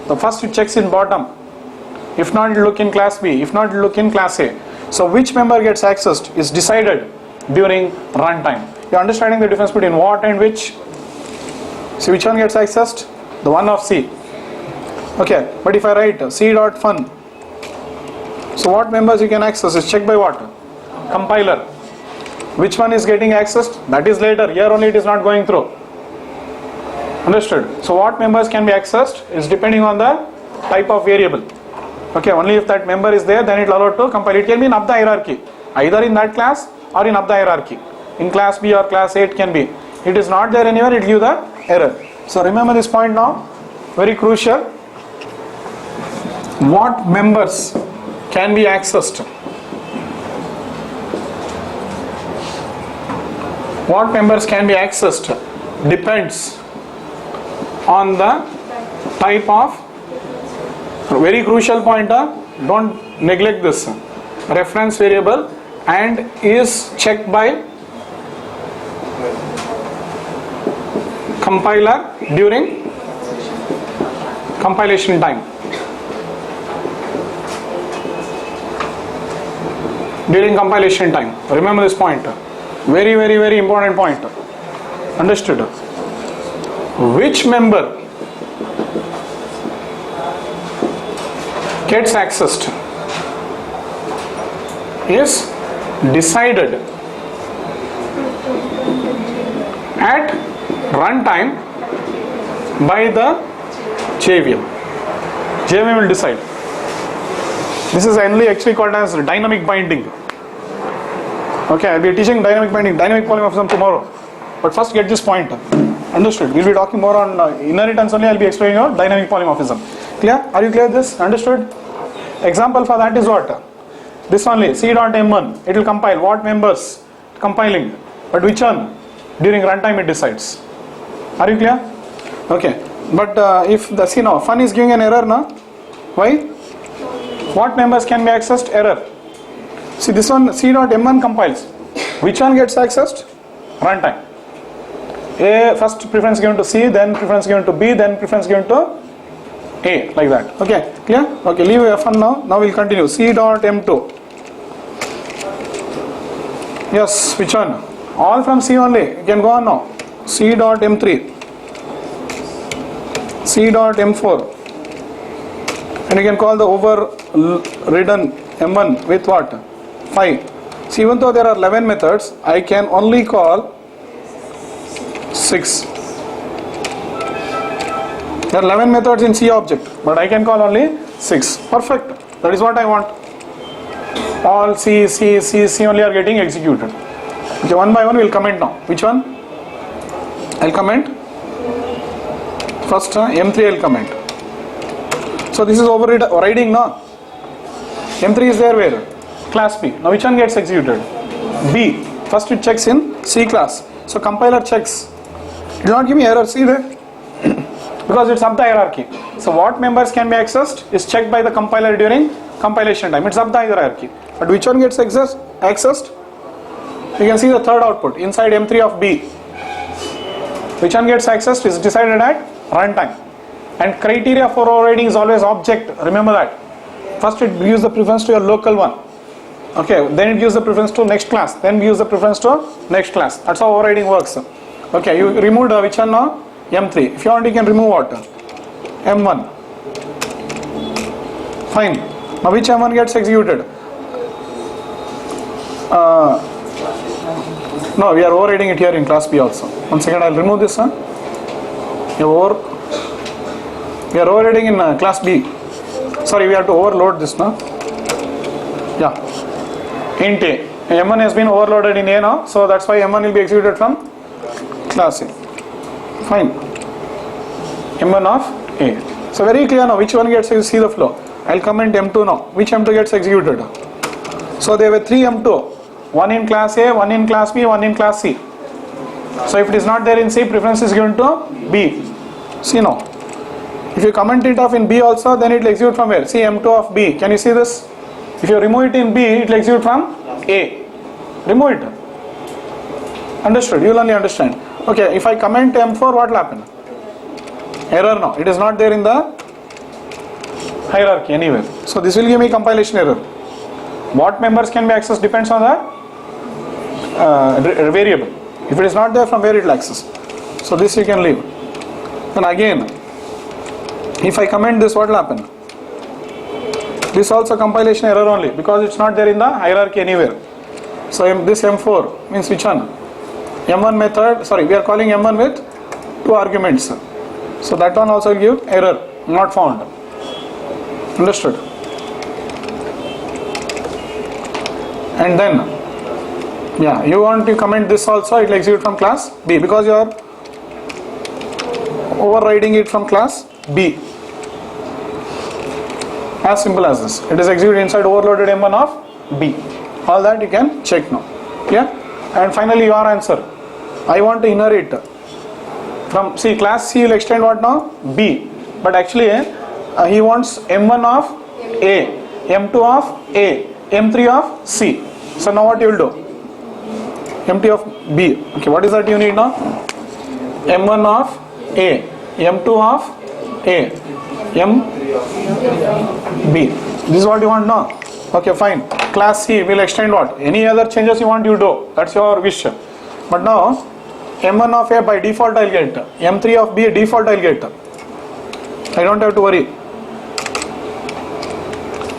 The first it checks in bottom. If not, it look in class B. If not, it look in class A. So which member gets accessed is decided during runtime. You're understanding the difference between what and which? See, which one gets accessed? The one of C. Okay, but if I write C dot fun, so what members you can access is checked by what? Compiler. Which one is getting accessed? That is later. Here only it is not going through. Understood? So what members can be accessed is depending on the type of variable. Okay, only if that member is there, then it will allow to compile. It can be in up the hierarchy, either in that class or in up the hierarchy. In class B or class A it can be. It is not there anywhere, it will give the error. So remember this point now, very crucial. What members can be accessed? what members can be accessed depends on the type of, very crucial pointer, don't neglect this, reference variable, and is checked by compiler during compilation time. During compilation time, remember this point, very very very important point. Understood? Which member gets accessed is decided at runtime by the JVM. JVM will decide. This is only actually called as dynamic binding. Okay, I'll be teaching dynamic binding, dynamic polymorphism tomorrow. But first get this point. Understood? We'll be talking more on inheritance only. I'll be explaining on dynamic polymorphism. Clear? Are you clear with this? Understood? Example for that is what? This only, c.m1. It will compile what members compiling, but which one during runtime it decides. Are you clear? Okay. But if the fun is giving an error now, why? What members can be accessed? Error. See, this one c.m1 compiles. Which one gets accessed? Runtime. A first preference given to C, then preference given to B, then preference given to A, like that. Okay, clear? Okay, leave F1 now. Now we'll continue. C.m2. Yes, which one? All from C only. You can go on now. C.m3. C.m4. And you can call the overridden M1 with what? 5. See, even though there are 11 methods, I can only call 6. There are 11 methods in C object, but I can call only 6. Perfect. That is what I want. All C only are getting executed. Okay, one by one we will comment now. Which one? I'll comment. First M3 I'll comment. So this is overriding now. M3 is there where? Class B. Now which one gets executed? B. First it checks in C class. So compiler checks. It will not give me error, see there? Because it's up the hierarchy. So what members can be accessed is checked by the compiler during compilation time. It's up the hierarchy. But which one gets accessed? You can see the third output inside M3 of B. Which one gets accessed is decided at runtime. And criteria for overriding is always object. Remember that. First it gives the preference to your local one. Okay, then it gives the preference to next class. Then gives the preference to next class. That's how overriding works. Okay, you removed which one now? M3. If you want, you can remove what? M1. Fine. Now which M1 gets executed? No, we are overriding it here in class B also. One second, I'll remove this. We are overriding in class B. Sorry, we have to overload this now. Yeah. Int A. M1 has been overloaded in A now, so that's why M1 will be executed from class A. Fine. M1 of A. So very clear now which one gets executed. See the flow. I'll comment M2 now. Which M2 gets executed? So there were 3 M2. One in class A, one in class B, one in class C. So if it is not there in C, preference is given to B. See now. If you comment it off in B also, then it will execute from where? See M2 of B. Can you see this? If you remove it in B, it will execute from A. Remove it. Understood? You will only understand. Okay, if I comment M4, what will happen? Error now. It is not there in the hierarchy anywhere. So this will give me compilation error. What members can be accessed depends on the variable. If it is not there, from where it will access. So this you can leave. And again, if I comment this, what will happen? This also compilation error only, because it's not there in the hierarchy anywhere. So this M4 means which one? M1 method, sorry, we are calling M1 with 2 arguments. So that one also will give error, not found. Understood? And then, yeah, you want to comment this also, it will execute from class B, because you are overriding it from class B. As simple as this. It is executed inside overloaded M1 of B. All that you can check now. Yeah? And finally your answer. I want to inherit from, see, class C will extend what now? B. But actually he wants M1 of A, M2 of A, M3 of C. So now what you will do? M3 of B. Okay, what is that you need now? M1 of A, M2 of A, M B. This is what you want now. Okay, fine. Class C will extend what? Any other changes you want, you do. That's your wish. But now M1 of A by default I'll get. M3 of B default I'll get. I don't have to worry.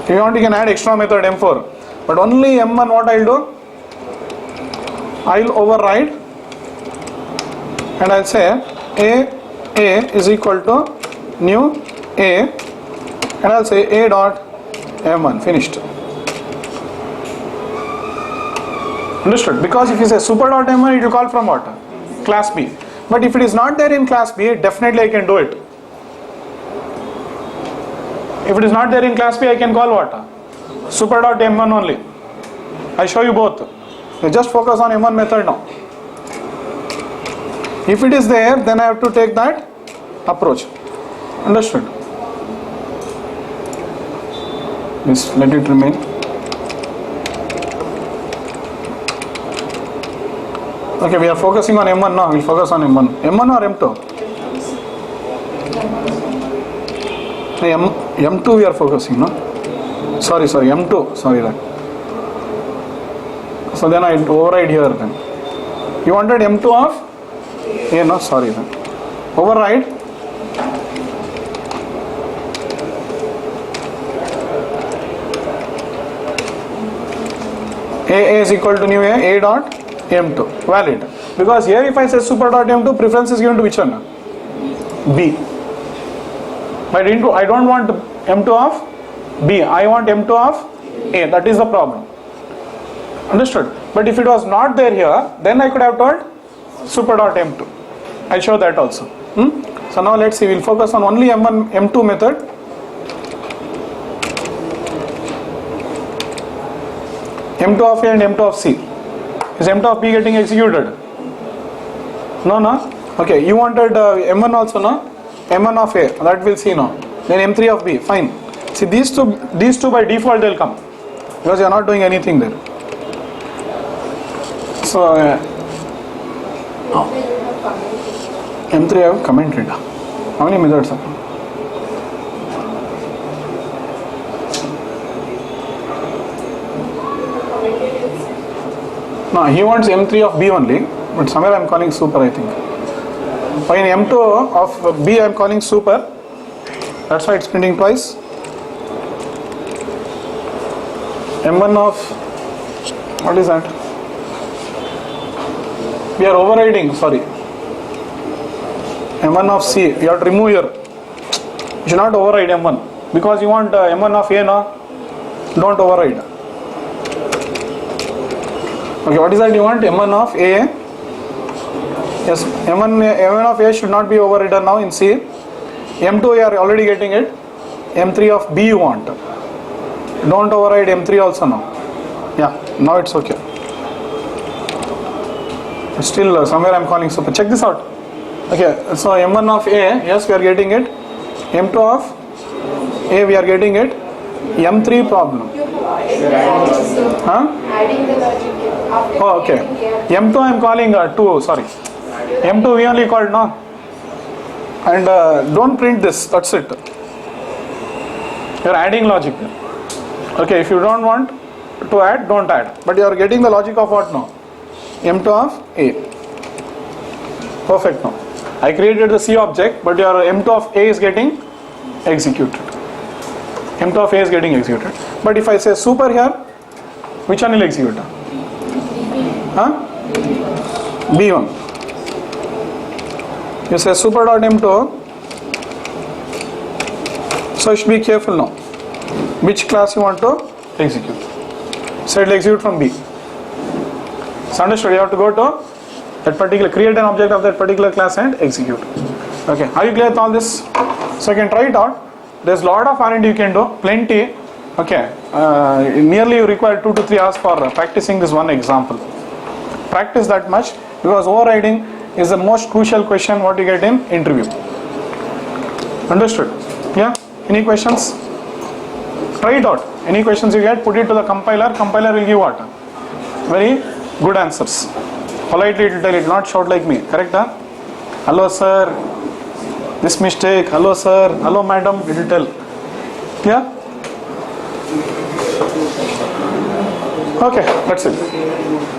If you want, you can add extra method M4. But only M1 what I'll do? I'll override and I'll say A is equal to new A, and I'll say A dot M1. Finished. Understood? Because if you say super dot M1, it will call from what? Class B. But if it is not there in class B, definitely I can do it. If it is not there in class B, I can call what? Super dot M1 only. I show you both. You just focus on M1 method now. If it is there, then I have to take that approach. Understood? Just let it remain. Okay, we are focusing on M1 now. We'll focus on M1. M1 or M2? M2 we are focusing, no? Sorry, M2. Sorry that. So then I override here then. You wanted M2 of A, no? Sorry then. Override. A is equal to new A dot M2. Valid. Because here if I say super dot M2, preference is given to which one? B. But I don't want M2 of B. I want M2 of A. That is the problem. Understood? But if it was not there here, then I could have told super dot M2. I'll show that also. So now let's see. We'll focus on only M1, M2 method. M2 of A and M2 of C. Is M2 of B getting executed? No? Okay, you wanted M1 also, no? M1 of A, that we'll see now. Then M3 of B, fine. See, these two by default they'll come because you are not doing anything there. So M3 I have commented. How many methods are? No, he wants M3 of B only, but somewhere I am calling super, I think. In M2 of B I am calling super. That's why it's printing twice. M1 of, what is that? We are overriding, sorry. M1 of C, you have to remove here. You should not override M1 because you want M1 of A, no? Don't override. Okay, what is that you want? M1 of A. Yes, M1 of A should not be overridden now in C. M2 you are already getting it. M3 of B you want. Don't override M3 also now. Yeah, now it's okay. Still somewhere I am calling super. Check this out. Okay, so M1 of A, yes, we are getting it. M2 of A, we are getting it. M3 problem. Huh? Oh, okay. M2 I am calling 2, sorry. M2 we only called, no? And don't print this, that's it. You are adding logic. Okay, if you don't want to add, don't add. But you are getting the logic of what now? M2 of A. Perfect now. I created the C object, but your M2 of A is getting executed. M2 of A is getting executed. But if I say super here, which one will execute? Huh? B1. You say super dot M2. So you should be careful now. Which class you want to execute. So it will execute from B. So understood, you have to go to that particular, create an object of that particular class and execute. Okay, are you clear with all this? So you can try it out. There's a lot of R&D you can do, plenty. Okay, nearly you require 2 to 3 hours for practicing this one example. Practice that much. because overriding is the most crucial question what you get in interview. Understood? Yeah? Any questions? Try it out. Any questions you get, put it to the compiler. Compiler will give what? Very good answers. Politely it will tell it, not shout like me. Correct? Huh? Hello sir, this mistake. Hello sir, hello madam, it will tell. Yeah? Okay, that's it.